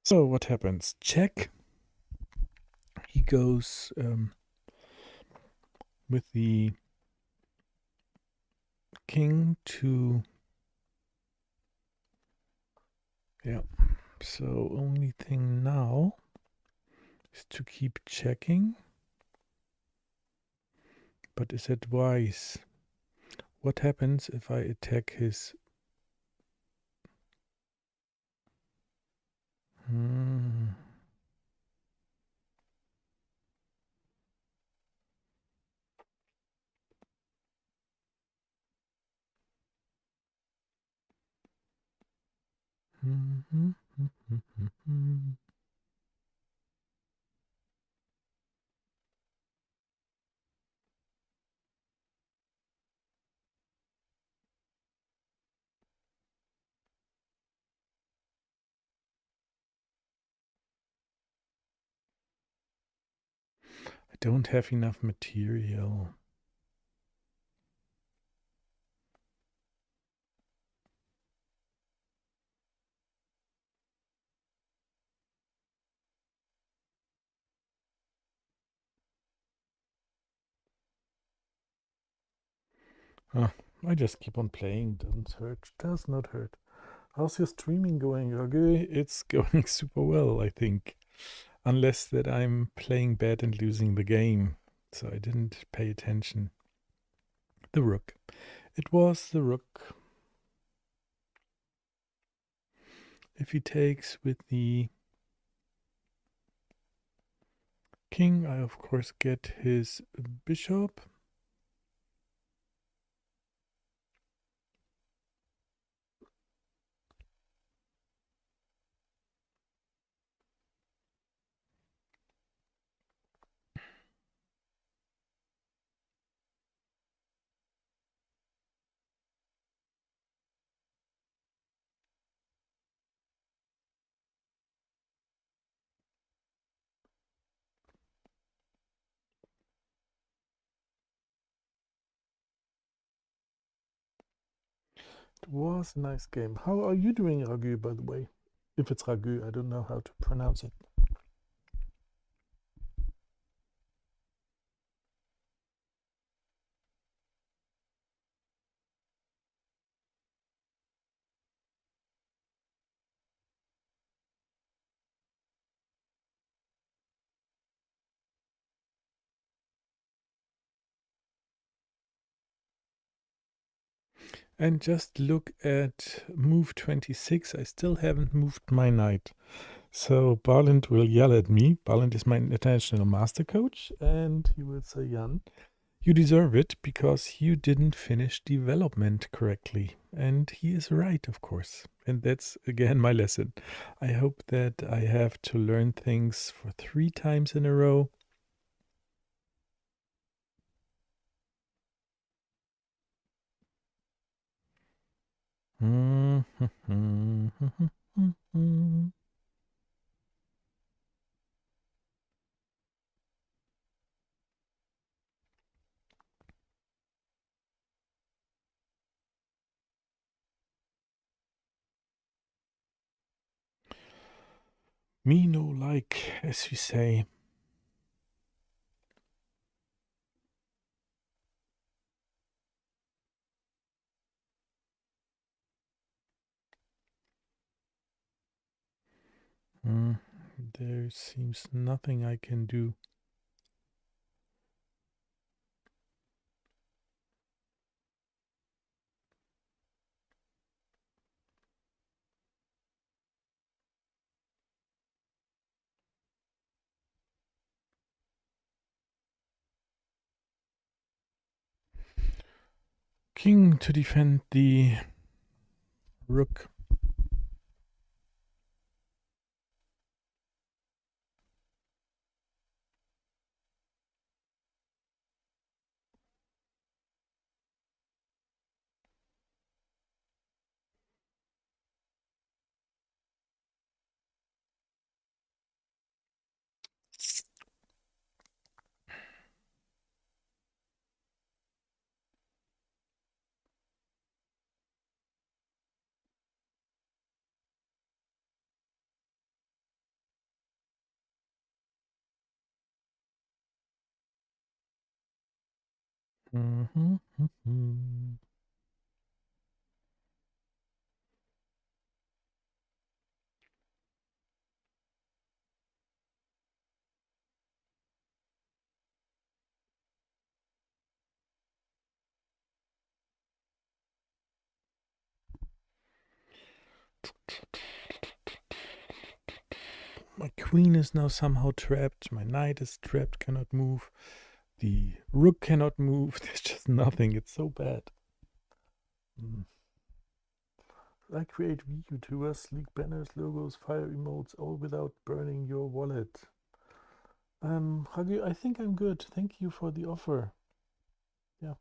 S1: So what happens? Check. He goes with the king to... Yeah. So only thing now is to keep checking. But is it wise? What happens if I attack his... I don't have enough material. Oh, I just keep on playing. Doesn't hurt. Does not hurt. How's your streaming going, Rage? It's going super well, I think. Unless that I'm playing bad and losing the game. So I didn't pay attention. The rook. It was the rook. If he takes with the king, I of course get his bishop. It was a nice game. How are you doing, Ragu, by the way? If it's Ragu, I don't know how to pronounce it. And just look at move 26. I still haven't moved my knight. So Barland will yell at me. Barland is my international master coach, and he will say, Jan, you deserve it because you didn't finish development correctly. And he is right, of course. And that's again my lesson. I hope that I have to learn things for 3 times in a row. Me no like, as we say. There seems nothing I can do. king to defend the rook. My queen is now somehow trapped. My knight is trapped, cannot move. The rook cannot move. There's just nothing. It's so bad. I create VTubers, sleek banners, logos, fire emotes, all without burning your wallet. Hagi, I think I'm good. Thank you for the offer. Yeah.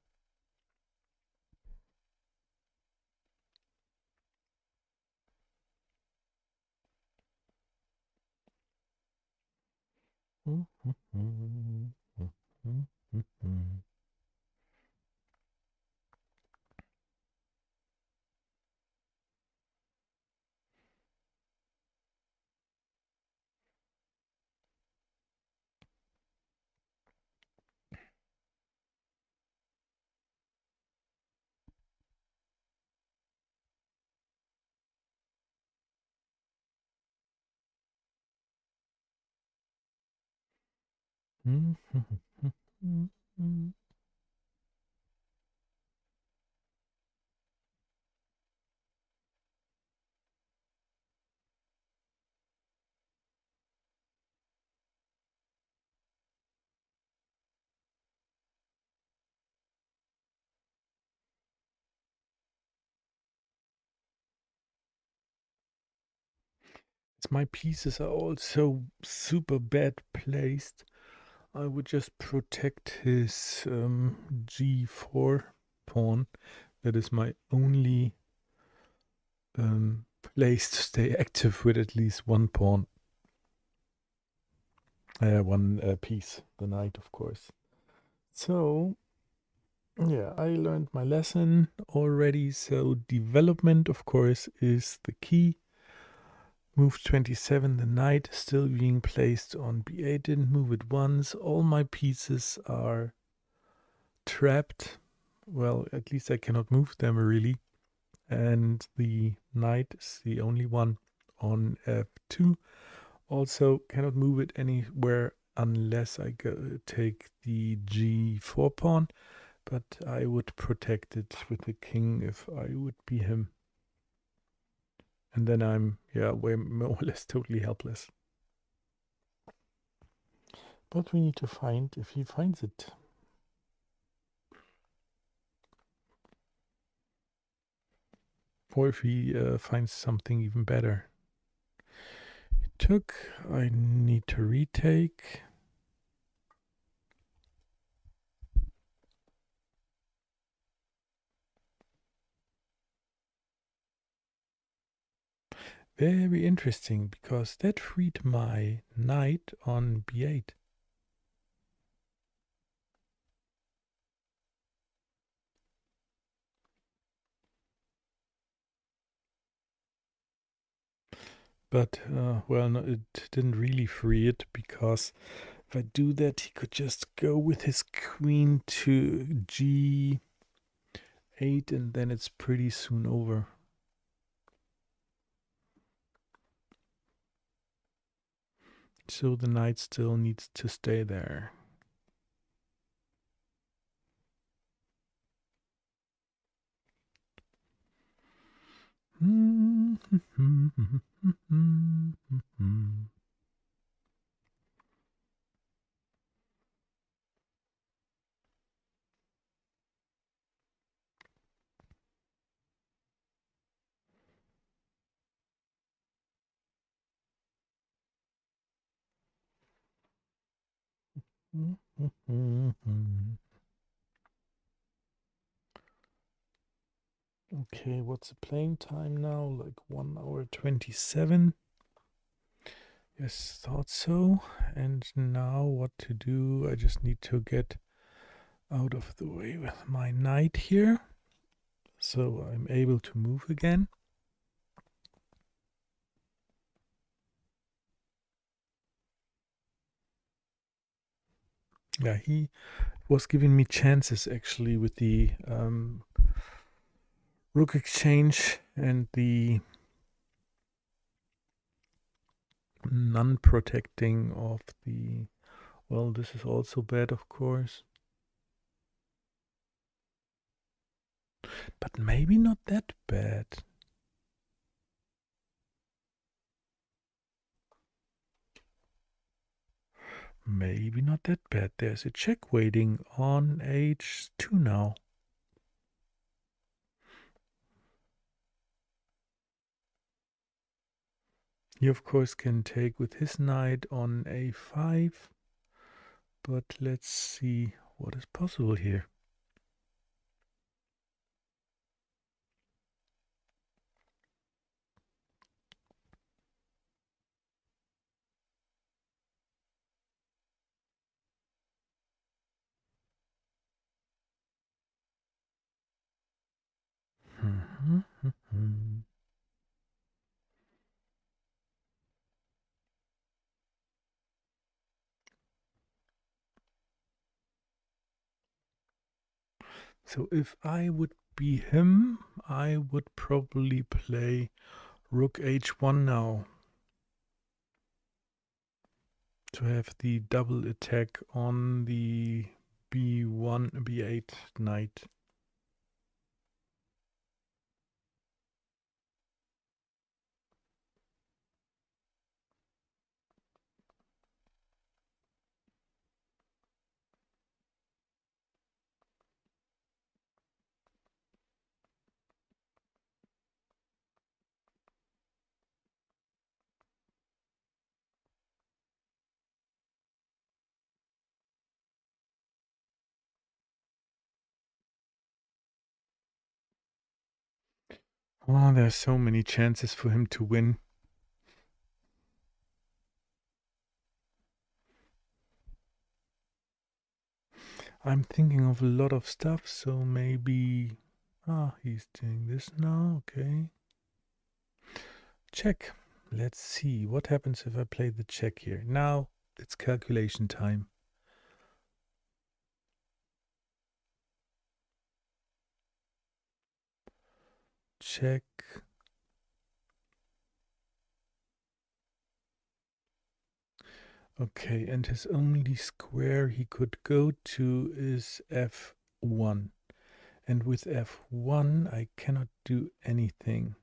S1: My pieces are all so super bad placed. I would just protect his g4 pawn. That is my only place to stay active with at least one pawn. One piece, the knight, of course. So, yeah, I learned my lesson already. So, development, of course, is the key. Move 27, the knight is still being placed on b8, didn't move it once. All my pieces are trapped. Well, at least I cannot move them really. And the knight is the only one on f2. Also cannot move it anywhere unless I take the g4 pawn. But I would protect it with the king if I would be him. And then I'm, yeah, way more or less totally helpless. But we need to find if he finds it. Or if he finds something even better. It took, I need to retake. Very interesting, because that freed my knight on b8. But, well, no, it didn't really free it, because if I do that, he could just go with his queen to g8, and then it's pretty soon over. So the knight still needs to stay there. Okay, what's the playing time now? Like 1 hour 27. Yes, thought so. And now what to do? I just need to get out of the way with my knight here, so I'm able to move again. Yeah, he was giving me chances actually with the rook exchange and the non-protecting of the... Well, this is also bad, of course. But maybe not that bad. Maybe not that bad. There's a check waiting on h2 now. He, of course, can take with his knight on a5. But let's see what is possible here. So if I would be him, I would probably play rook h1 now to have the double attack on the b1, b8 knight. Oh, there's so many chances for him to win. I'm thinking of a lot of stuff, so maybe... Ah, he's doing this now, okay. Check. Let's see what happens if I play the check here. Now it's calculation time. Check. Okay, and his only square he could go to is f1. And with f1 I cannot do anything.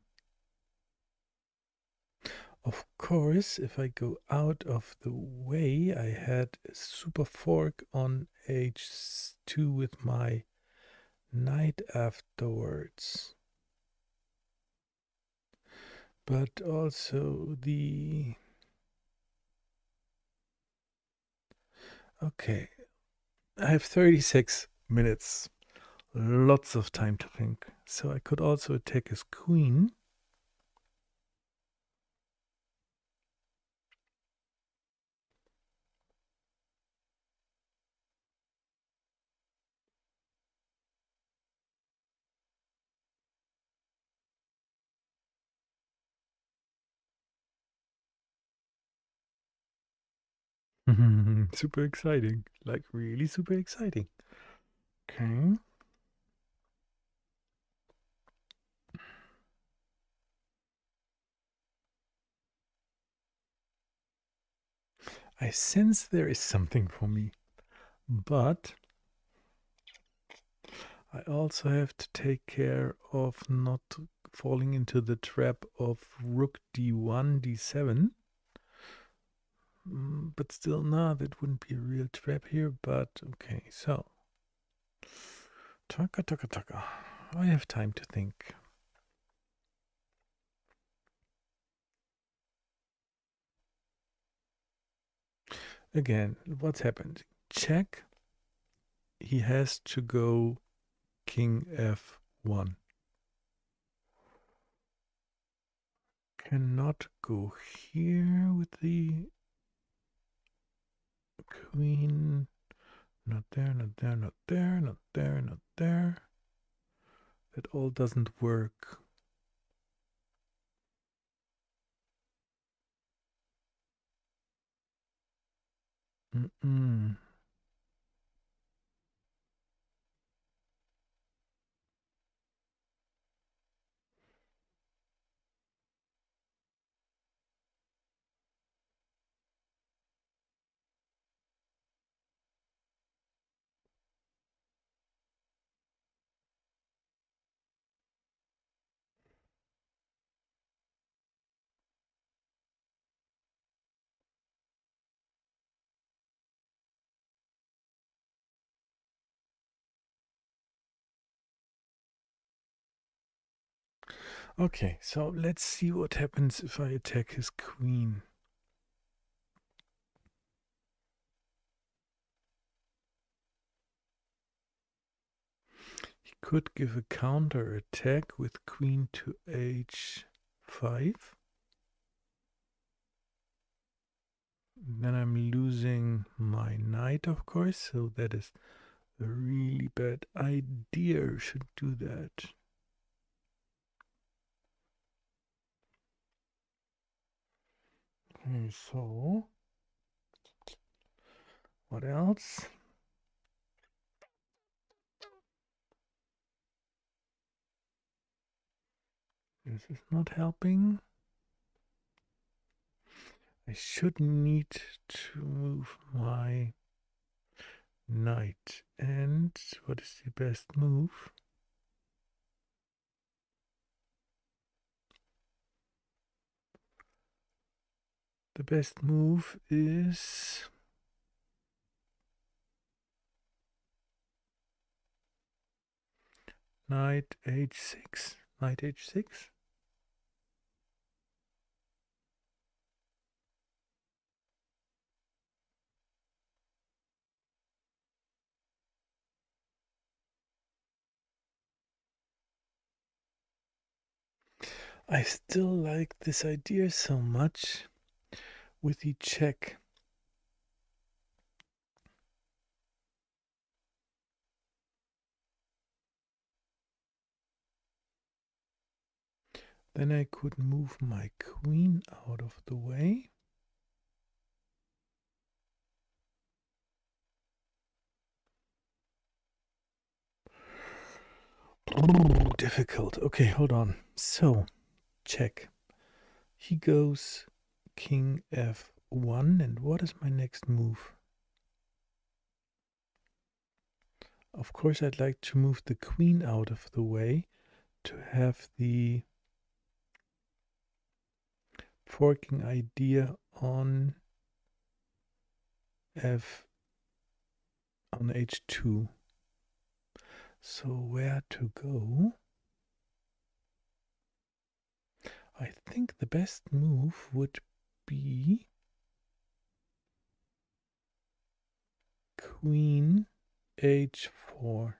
S1: Of course, if I go out of the way, I had a super fork on h2 with my knight afterwards. But also the... Okay, I have 36 minutes. Lots of time to think. So I could also attack his queen. Super exciting. Like really super exciting. Okay. I sense there is something for me. But I also have to take care of not falling into the trap of rook d1, d7. But still, no, that wouldn't be a real trap here. But okay, so. Taka, taka, taka. I have time to think. Again, what's happened? check, he has to go king f1. Cannot go here with the queen. Not there, not there, not there, not there, not there. That all doesn't work. Mm-mm. Okay, so let's see what happens if I attack his queen. He could give a counter attack with queen to h5. Then I'm losing my knight, of course, so that is a really bad idea. Should do that. Okay, so what else? This is not helping. I should need to move my knight. And what is the best move? The best move is knight h6. Knight h6. I still like this idea so much with the check. Then I could move my queen out of the way. Difficult. Okay, hold on. So, check. He goes king f1, and what is my next move? Of course, I'd like to move the queen out of the way to have the forking idea on f on h2. So where to go? I think the best move would be queen h4.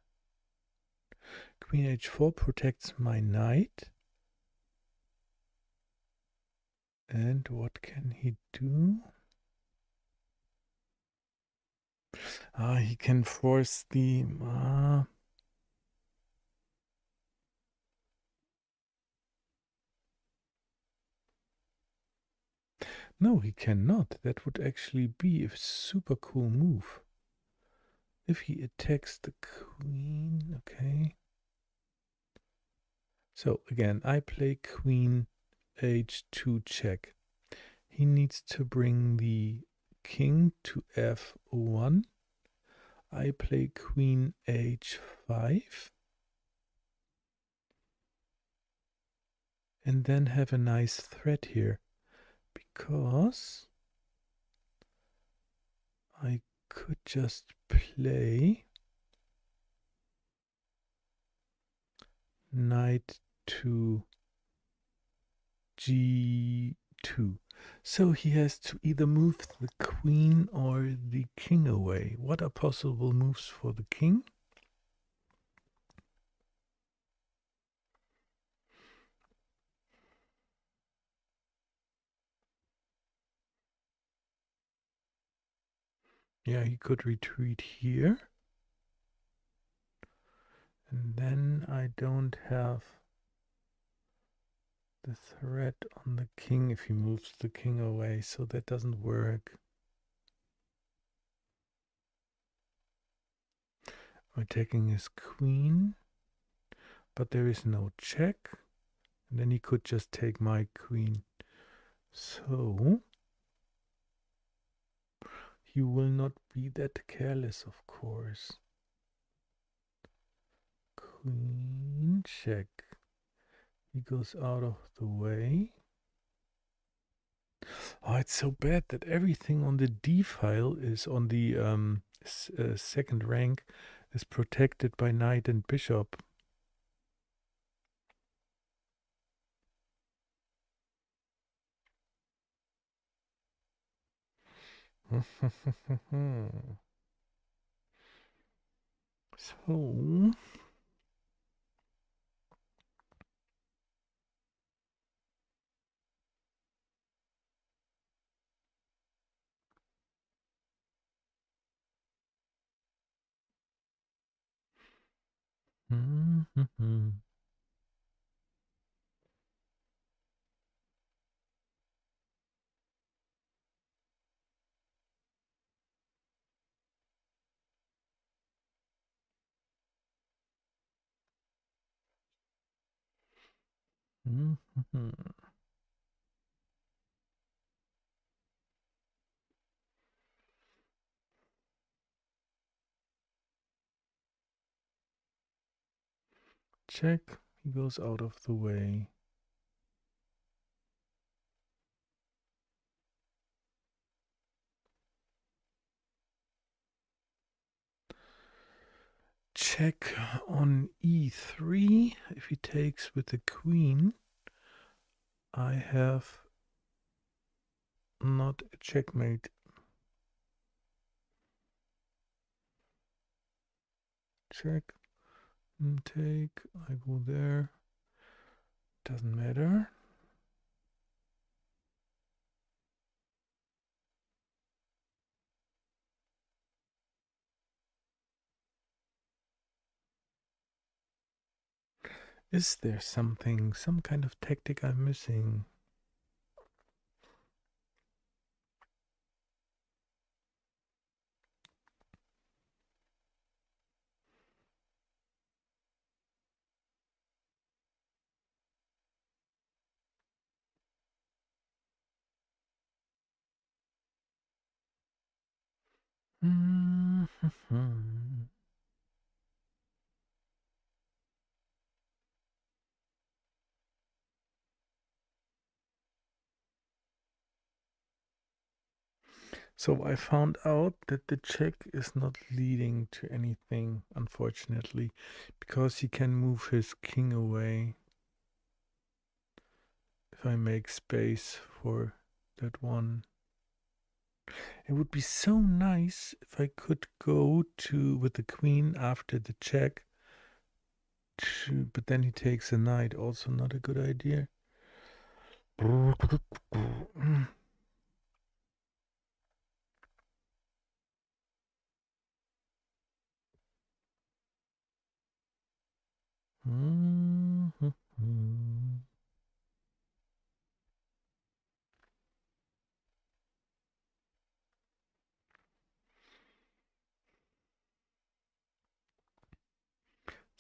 S1: Queen h4 protects my knight. And what can he do? He can force the... no, he cannot. That would actually be a super cool move. If he attacks the queen, okay. So again, I play queen h2 check. He needs to bring the king to f1. I play queen h5. And then have a nice threat here. Because I could just play knight to g2. So he has to either move the queen or the king away. What are possible moves for the king? Yeah, he could retreat here. And then I don't have the threat on the king if he moves the king away, so that doesn't work. I'm taking his queen, but there is no check. And then he could just take my queen. So he will not be that careless, of course. Queen check. He goes out of the way. Oh, it's so bad that everything on the D file is on the second rank is protected by knight and bishop. So check. He goes out of the way. Check on e3. If he takes with the queen, I have not a checkmate. Check and take. I go there. Doesn't matter. Is there something, some kind of tactic I'm missing? So I found out that the check is not leading to anything, unfortunately, because he can move his king away if I make space for that one. It would be so nice if I could go to with the queen after the check, but then he takes a knight, also not a good idea.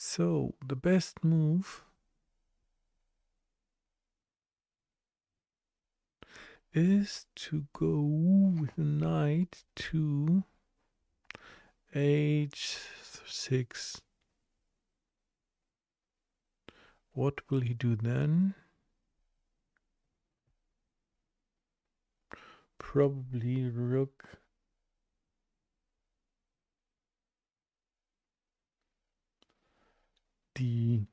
S1: So the best move is to go with the knight to h6. What will he do then? Probably rook d.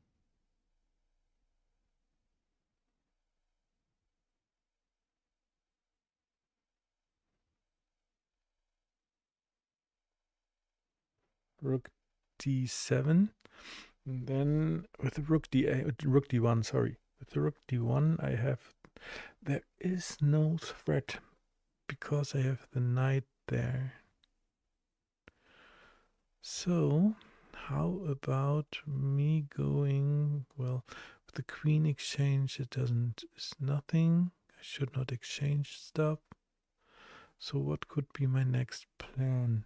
S1: rook d7. And then with the rook d8, rook d1, sorry. With the rook d1, I have, there is no threat because I have the knight there. So, how about me going, well, with the queen exchange, it's nothing. I should not exchange stuff. So what could be my next plan?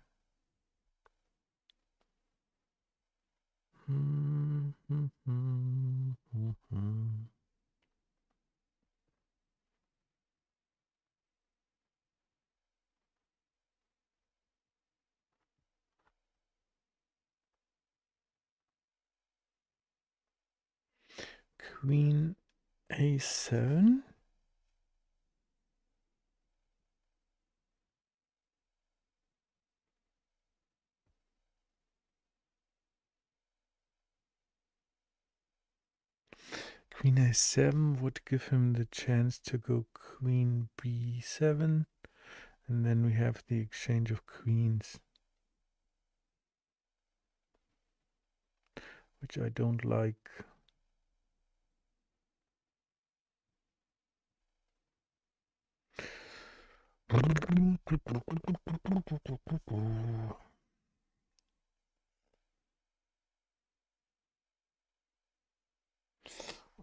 S1: Queen a7. Queen a7 would give him the chance to go queen b7, and then we have the exchange of queens, which I don't like.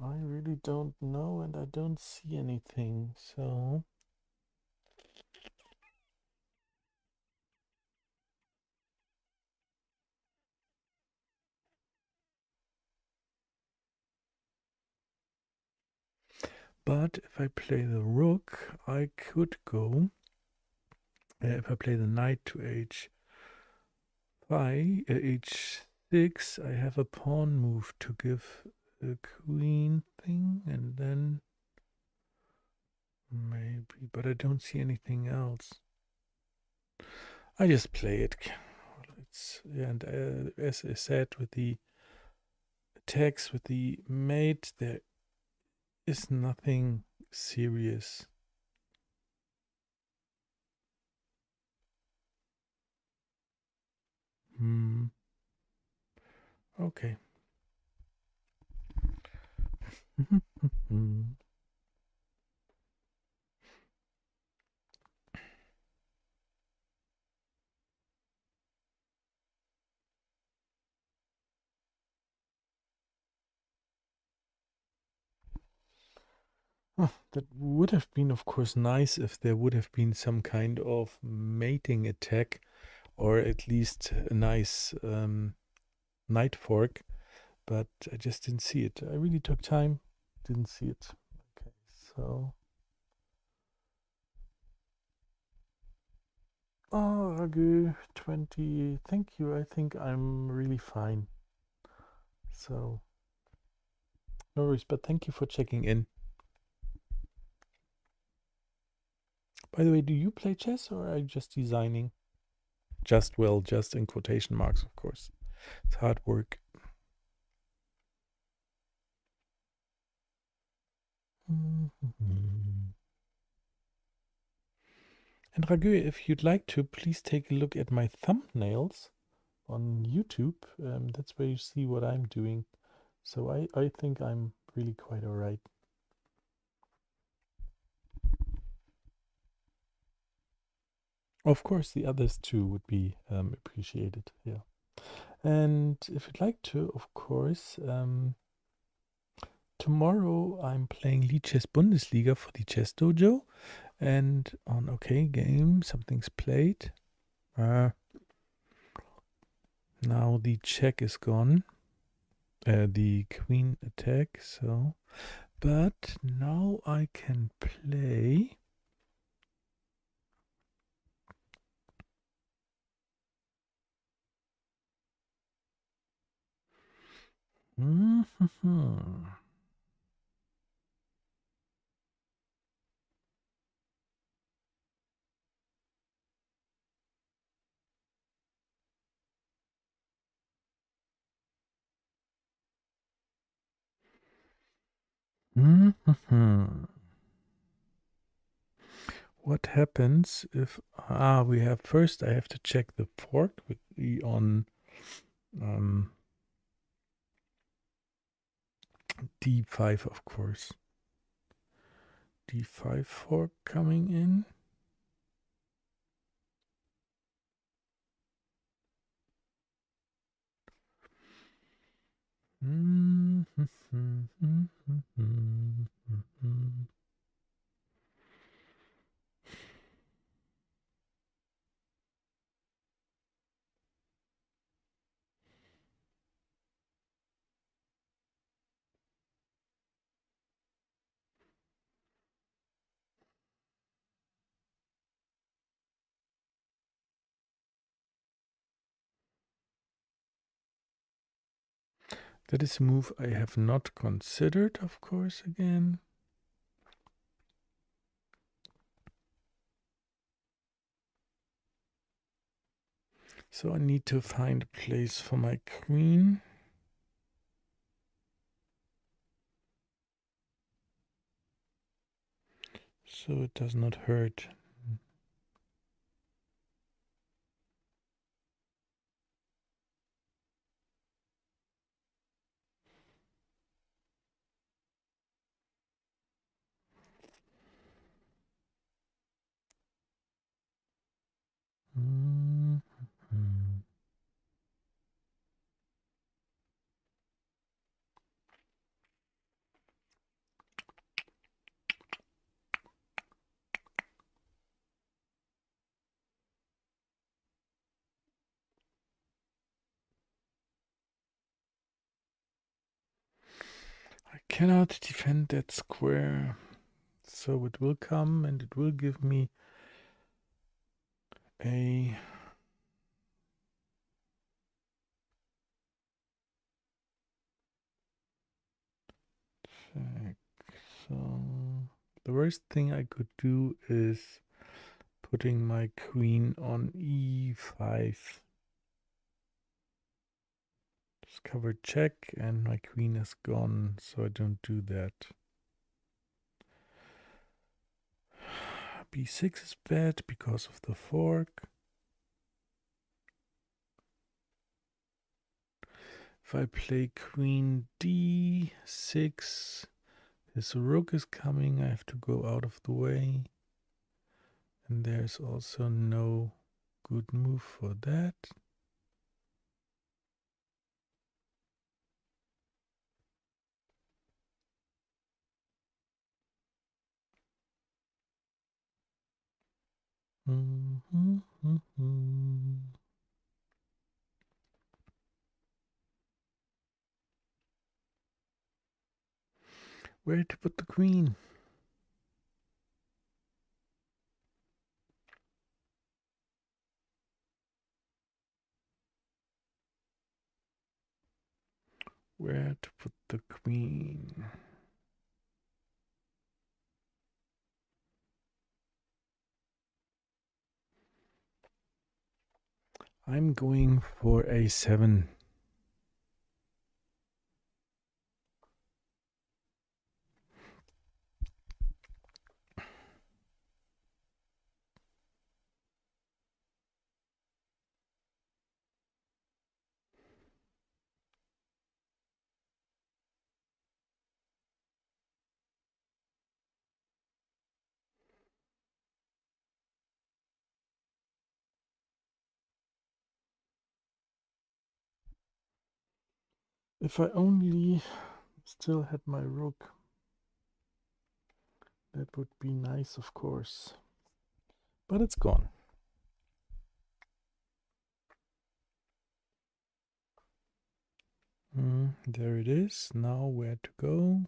S1: I really don't know, and I don't see anything, so... But if I play the rook, I could go... if I play the knight to h6, I have a pawn move to give a queen thing, and then maybe, but I don't see anything else. I just play it. And as I said, with the attacks with the mate, there is nothing serious. Okay. Oh, that would have been, of course, nice if there would have been some kind of mating attack, or at least a nice knight fork, but I just didn't see it. I really took time, didn't see it. Okay, so... Oh, AJAX20, thank you. I think I'm really fine. So, no worries, but thank you for checking in. By the way, do you play chess or are you just designing? Just in quotation marks, of course. It's hard work. And Raghu, if you'd like to, please take a look at my thumbnails on YouTube. That's where you see what I'm doing. So I think I'm really quite all right. Of course, the others too would be appreciated. Yeah. And if you'd like to, of course, tomorrow I'm playing Lead Chess Bundesliga for the Chess Dojo. And on OK game, something's played. Now the check is gone. The queen attack, so... But now I can play... What happens if... we have... First, I have to check the fork with the on D5, of course. D5 fork coming in. That is a move I have not considered, of course, again. So I need to find a place for my queen. So it does not hurt. I cannot defend that square. So it will come and it will give me a check. So the worst thing I could do is putting my queen on e5. Just cover check and my queen is gone, so I don't do that. b6 is bad because of the fork. If I play queen d6, his rook is coming, I have to go out of the way. And there's also no good move for that. Where to put the queen? Where to put the queen? I'm going for a7. If I only still had my rook, that would be nice, of course. But it's gone. There it is. Now where to go?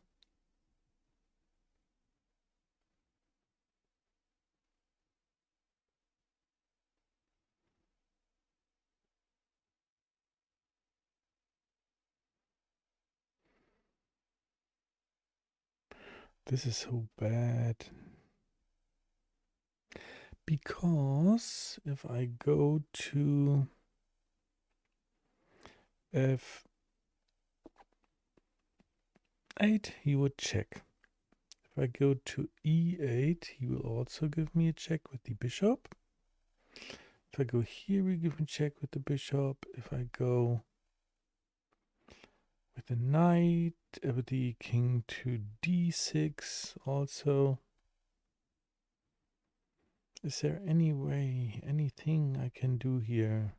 S1: This is so bad. Because if I go to f8, he would check. If I go to e8, he will also give me a check with the bishop. If I go here, we give a check with the bishop. If I go with the knight, with the king to d6 also. Is there any way, anything I can do here?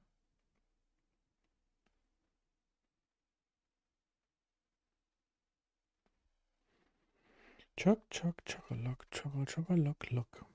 S1: Chock, chock, chock-a-lock, chock-a-lock, lock.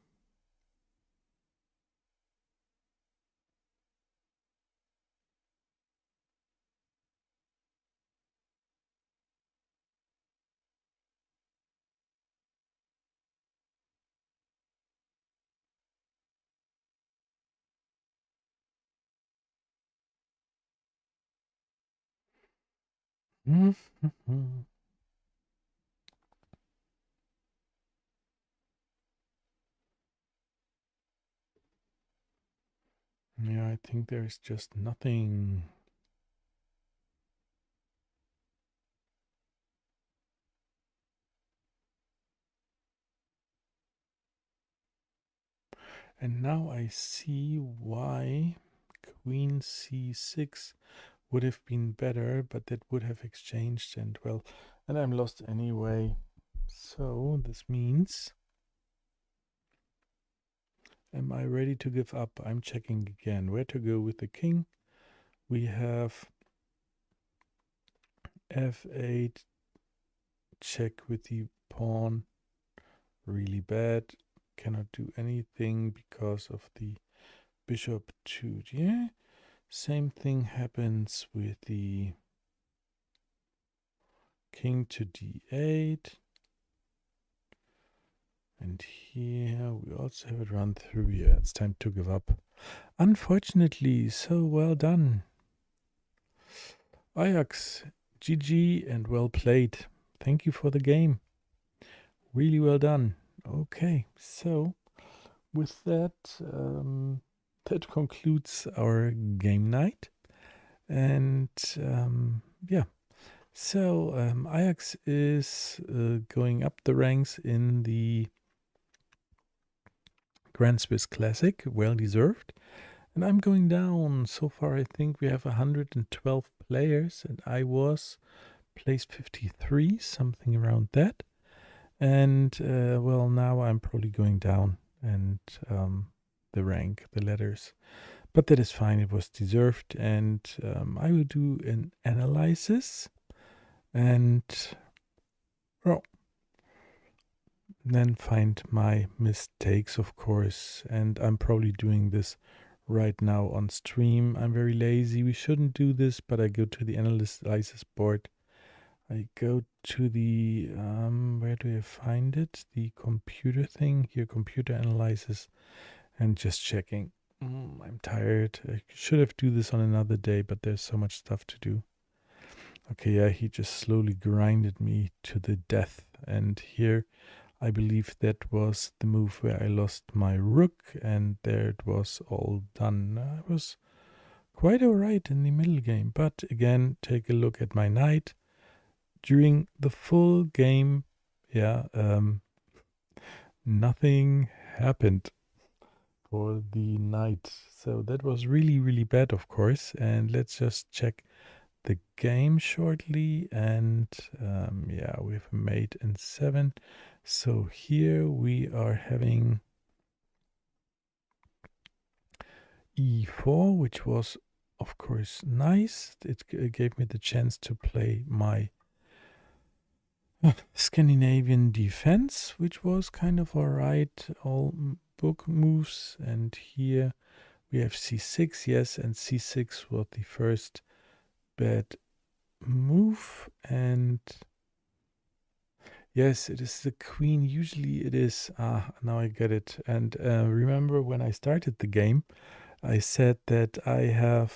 S1: Yeah, I think there's just nothing. And now I see why queen c6 would have been better, but that would have exchanged and well, and I'm lost anyway. So this means, am I ready to give up? I'm checking again where to go with the king. We have f8, check with the pawn, really bad. Cannot do anything because of the bishop to, yeah. Same thing happens with the king to d8. And here we also have it run through. Yeah, it's time to give up. Unfortunately, so well done. Ajax, GG and well played. Thank you for the game. Really well done. Okay, so with that, that concludes our game night. And yeah, so Ajax is going up the ranks in the Grand Swiss Classic, well deserved. And I'm going down. So far, I think we have 112 players, and I was place 53, something around that. And well, now I'm probably going down and the rank, the letters. But that is fine, it was deserved. And I will do an analysis and well, then find my mistakes, of course. And I'm probably doing this right now on stream. I'm very lazy. We shouldn't do this, but I go to the analysis board. I go to the, where do I find it? The computer thing here, computer analysis, and just checking. I'm tired. I should have do this on another day, but there's so much stuff to do. Okay, yeah, he just slowly grinded me to the death. And here, I believe that was the move where I lost my rook, and there it was all done. I was quite alright in the middle game, but again, take a look at my knight. During the full game, yeah, nothing happened for the knight. So that was really, really bad, of course. And let's just check the game shortly. And yeah, we have a mate in 7. So here we are having e4, which was, of course, nice. It gave me the chance to play my Scandinavian defense, which was kind of alright. All book moves. And here we have c6, yes, and c6 was the first bad move. And yes, it is the queen. Usually it is. Now I get it. And remember when I started the game, I said that I have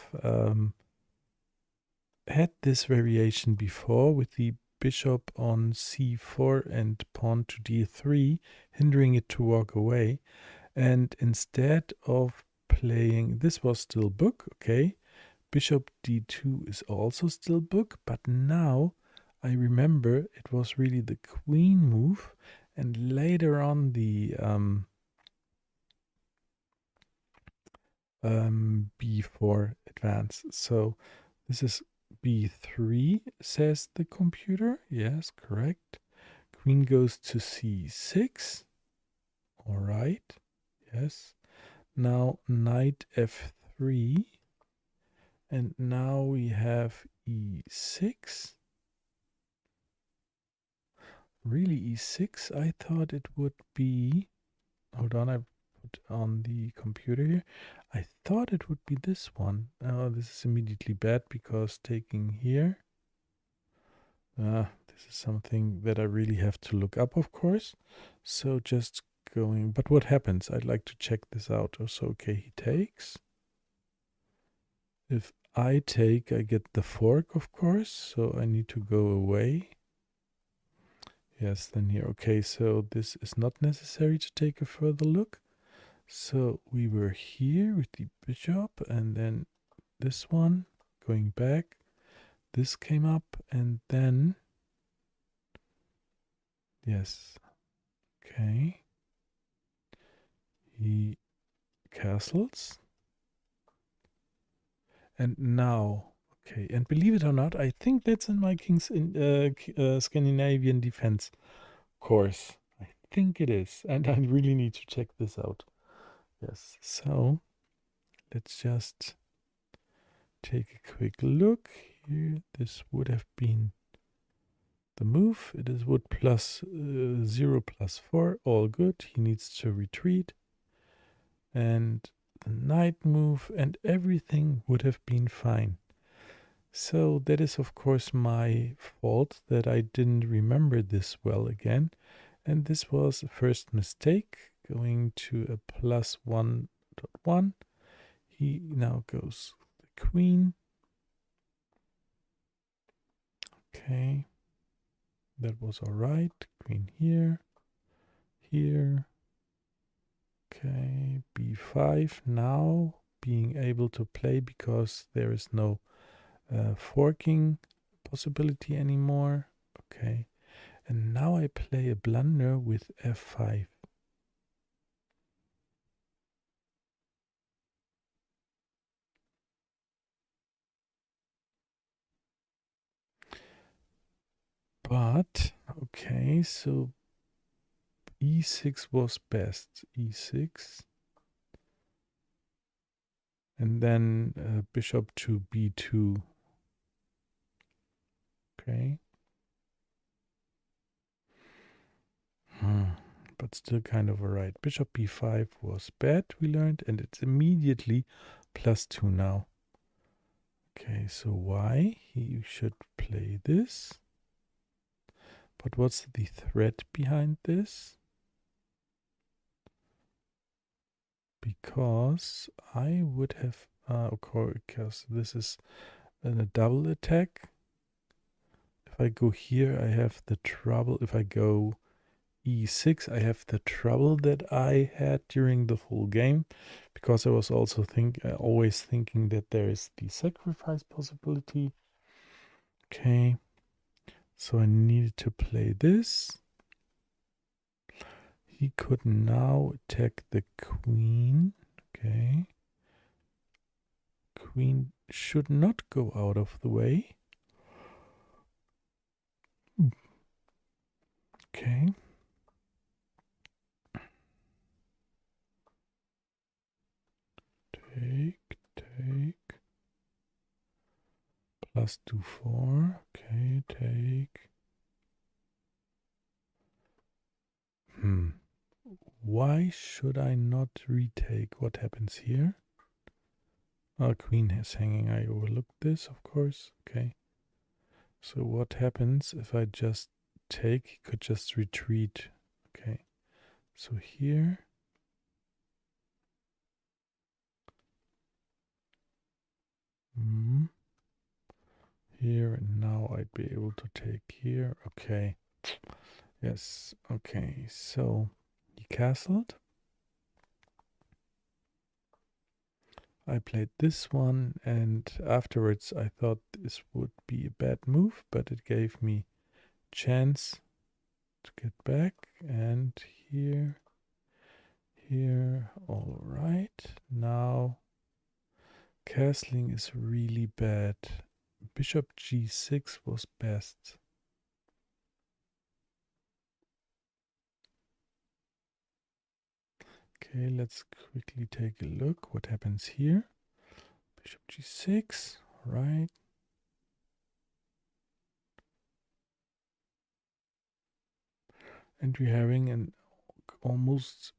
S1: had this variation before with the bishop on c4 and pawn to d3, hindering it to walk away. And instead of playing, this was still book, okay. Bishop d2 is also still book, but now I remember it was really the queen move, and later on the b4 advance. So this is b3, says the computer. Yes, correct. Queen goes to c6. All right. Yes. Now knight f3. And now we have e6. Really, e6? I thought it would be... Hold on, I put on the computer here. I thought it would be this one. Oh, this is immediately bad because taking here... this is something that I really have to look up, of course. So just going... But what happens? I'd like to check this out. Oh, so, okay, he takes. If I take, I get the fork, of course. So I need to go away. Yes, then here. Okay, so this is not necessary to take a further look. So we were here with the bishop, and then this one going back. This came up, and then... Yes. Okay. He castles. And now... Okay, and believe it or not, I think that's in my King's Scandinavian defense course. I think it is, and I really need to check this out. Yes, so let's just take a quick look here. This would have been the move. It is wood plus 0 plus 4. All good. He needs to retreat. And the knight move and everything would have been fine. So that is of course my fault that I didn't remember this well again. And this was a first mistake, going to a plus 1.1. He now goes the queen. Okay, that was all right. Queen here, here. Okay, b5 now being able to play because there is no forking possibility anymore. Okay, and now I play a blunder with f5. But, okay, so e6 was best. e6. And then bishop to b2. Okay. But still kind of alright. Bishop b5 was bad, we learned, and it's immediately plus 2 now. Okay, so why? He should play this. But what's the threat behind this? Because I would have, of course, because this is a double attack. If I go here, I have the trouble. If I go e6, I have the trouble that I had during the whole game, because I was also always thinking that there is the sacrifice possibility. Okay, so I needed to play this. He could now attack the queen. Okay, queen should not go out of the way. Okay. Take. Plus 2, 4. Okay, take. Why should I not retake? What happens here? Oh, queen is hanging. I overlooked this, of course. Okay. So what happens if I just take? He could just retreat. Okay. So here. Here, and now I'd be able to take here. Okay. Yes. Okay. So he castled. I played this one, and afterwards I thought this would be a bad move, but it gave me chance to get back. And here, all right. Now castling is really bad bishop g6 was best. Okay, let's quickly take a look what happens here. Bishop g6, right. And we're having an almost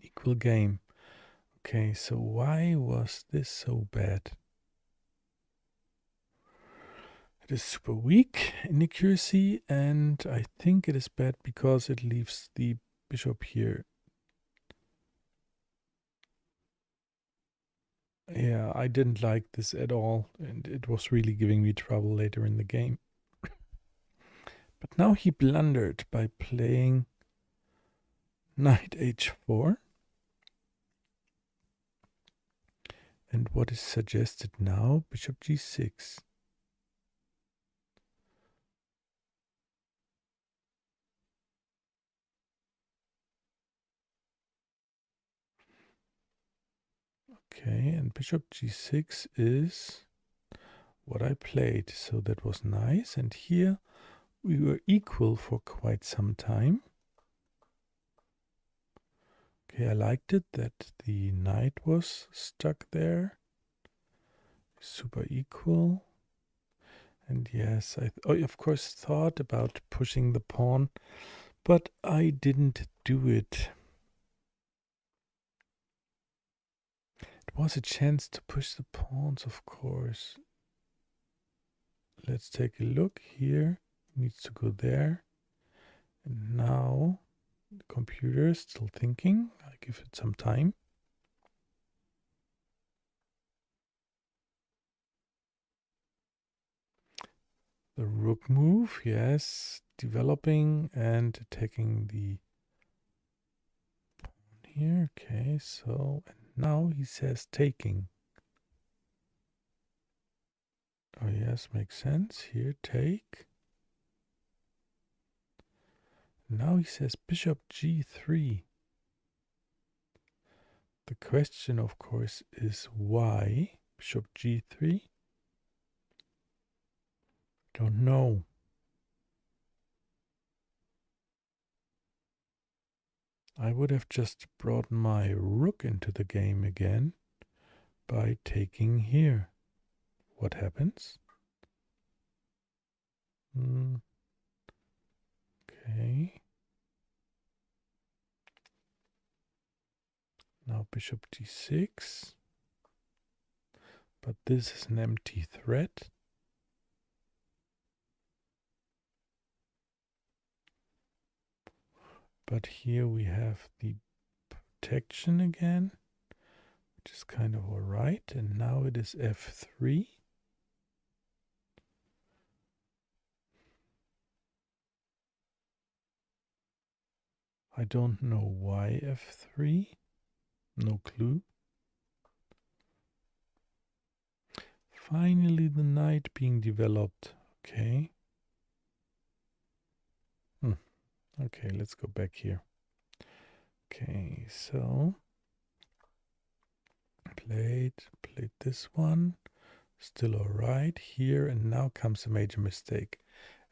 S1: equal game. Okay, so why was this so bad? It is super weak in accuracy, and I think it is bad because it leaves the bishop here. Yeah, I didn't like this at all, and it was really giving me trouble later in the game. But now he blundered by playing knight h4. And what is suggested now? Bishop g6. Okay, and bishop g6 is what I played, so that was nice. And here we were equal for quite some time. Okay, I liked it that the knight was stuck there. Super equal. And yes, I of course thought about pushing the pawn, but I didn't do it. It was a chance to push the pawns, of course. Let's take a look here. Needs to go there. And now the computer is still thinking. I give it some time. The rook move, yes, developing and attacking the pawn here. Okay, so and now he says taking. Oh yes, makes sense. Here, take. Now he says bishop g3. The question, of course, is why bishop g3? Don't know. I would have just brought my rook into the game again by taking here. What happens? Okay. Now bishop d6. But this is an empty threat. But here we have the protection again, which is kind of alright. And now it is f3. I don't know why f3. No clue. Finally the knight being developed. Okay. Okay, let's go back here. Okay, so played this one. Still alright here, and now comes a major mistake.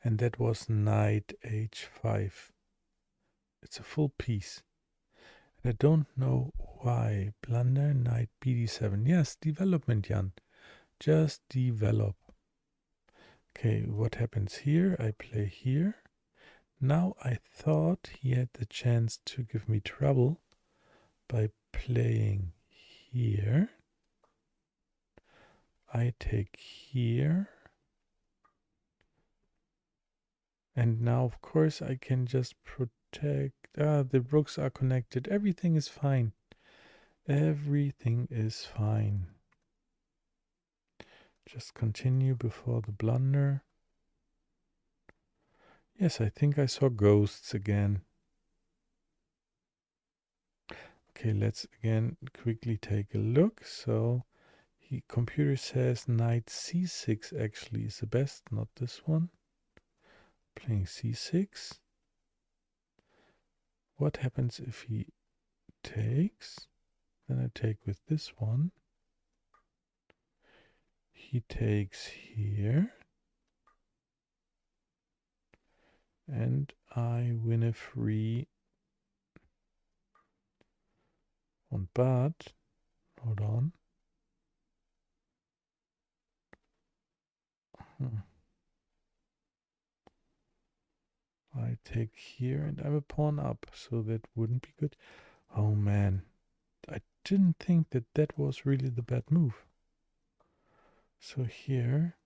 S1: And that was knight h5. It's a full piece. And I don't know why. Blunder, knight bd7. Yes, development, Jan. Just develop. Okay, what happens here? I play here. Now I thought he had the chance to give me trouble by playing here. I take here. And now, of course, I can just protect. The rooks are connected. Everything is fine. Everything is fine. Just continue before the blunder. Yes, I think I saw ghosts again. Okay, let's again quickly take a look. So, computer says knight c6 actually is the best, not this one. Playing c6. What happens if he takes? Then I take with this one. He takes here. And I win a free one, but hold on. I take here and I have a pawn up, so that wouldn't be good. Oh man, I didn't think that that was really the bad move. So here,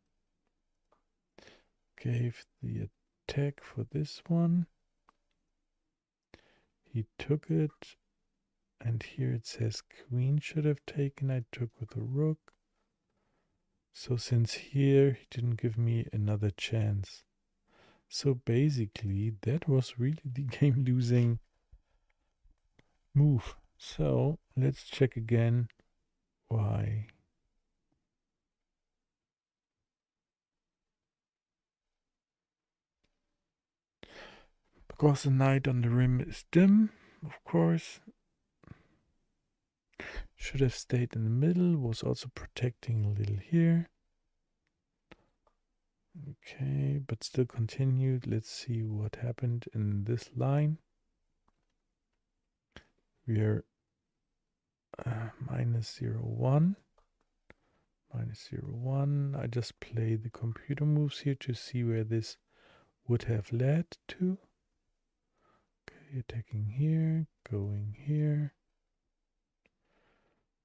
S1: gave the attack for this one. He took it, and here it says queen should have taken. I took with a rook. So since here he didn't give me another chance. So basically that was really the game losing move. So let's check again why. Because the knight on the rim is dim, of course. Should have stayed in the middle, was also protecting a little here. Okay, but still continued. Let's see what happened in this line. We are -0, 1. -0, 1. I just play the computer moves here to see where this would have led to. Okay, attacking here, going here.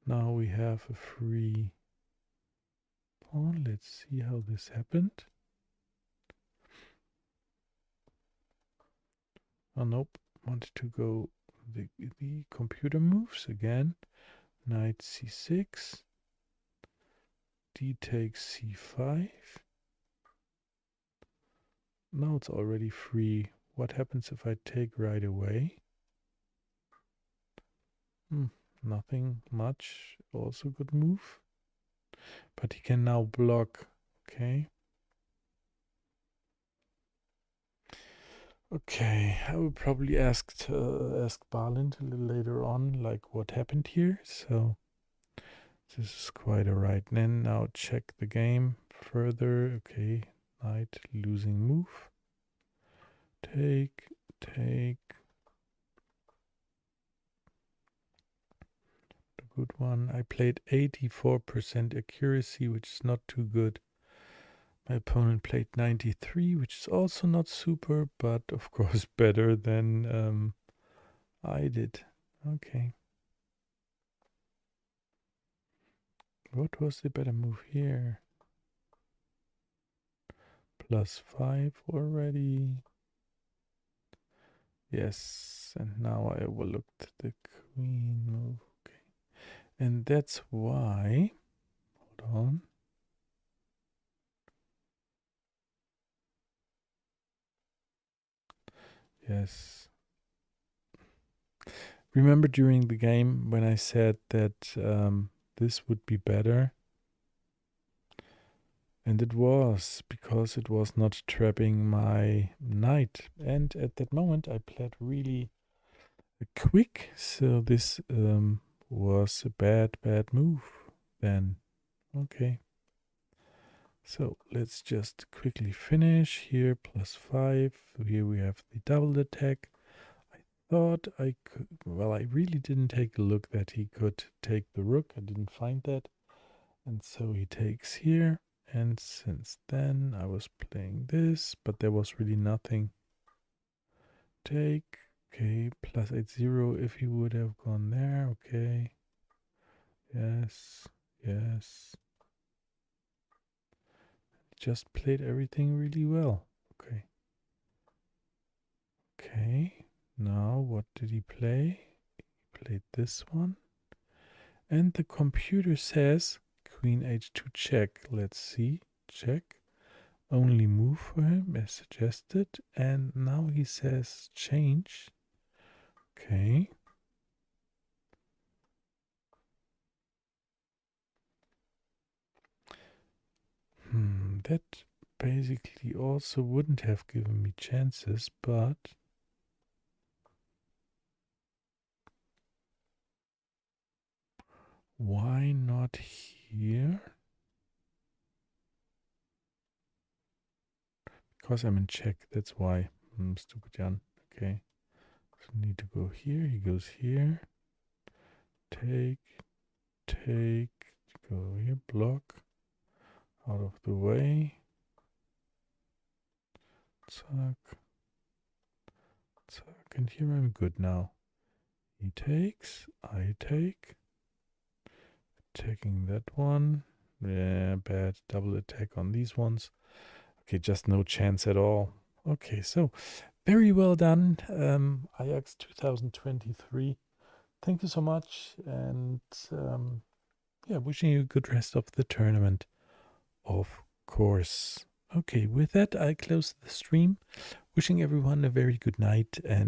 S1: Now we have a free pawn. Let's see how this happened. Oh, nope. Wanted to go the computer moves again. Knight c6. D takes c5. Now it's already free. What happens if I take right away? Nothing much. Also good move. But he can now block. Okay. Okay, I will probably ask Balint a little later on, like what happened here. So this is quite alright. Then now check the game further. Okay, knight losing move. Take. The good one. I played 84% accuracy, which is not too good. My opponent played 93, which is also not super, but of course better than I did. Okay. What was the better move here? +5 already. Yes, and now I overlooked the queen move. Okay. And that's why, hold on. Yes. Remember during the game when I said that this would be better? And it was, because it was not trapping my knight. And at that moment I played really quick, so this was a bad move then. Okay. So let's just quickly finish here. +5. Here we have the double attack. I thought I could, well, I really didn't take a look that he could take the rook. I didn't find that. And so he takes here. And since then I was playing this, but there was really nothing. Take, okay, +8-0 if he would have gone there, okay. Yes. Just played everything really well. Okay, now what did he play? He played this one. And the computer says Queen H2 check. Let's see, check. Only move for him as suggested. And now he says change. Okay. That basically also wouldn't have given me chances, but Why not here? Because I'm in check, that's why. Stupid Jan. Okay. So need to go here. He goes here. Take. Go here. Block. Out of the way. Zack. Zack. And here I'm good now. He takes. I take. Attacking that one. Yeah, bad. Double attack on these ones. Okay, just no chance at all. Okay, so very well done, AJAX 2023. Thank you so much, and yeah, wishing you a good rest of the tournament, of course. Okay, with that, I close the stream. Wishing everyone a very good night and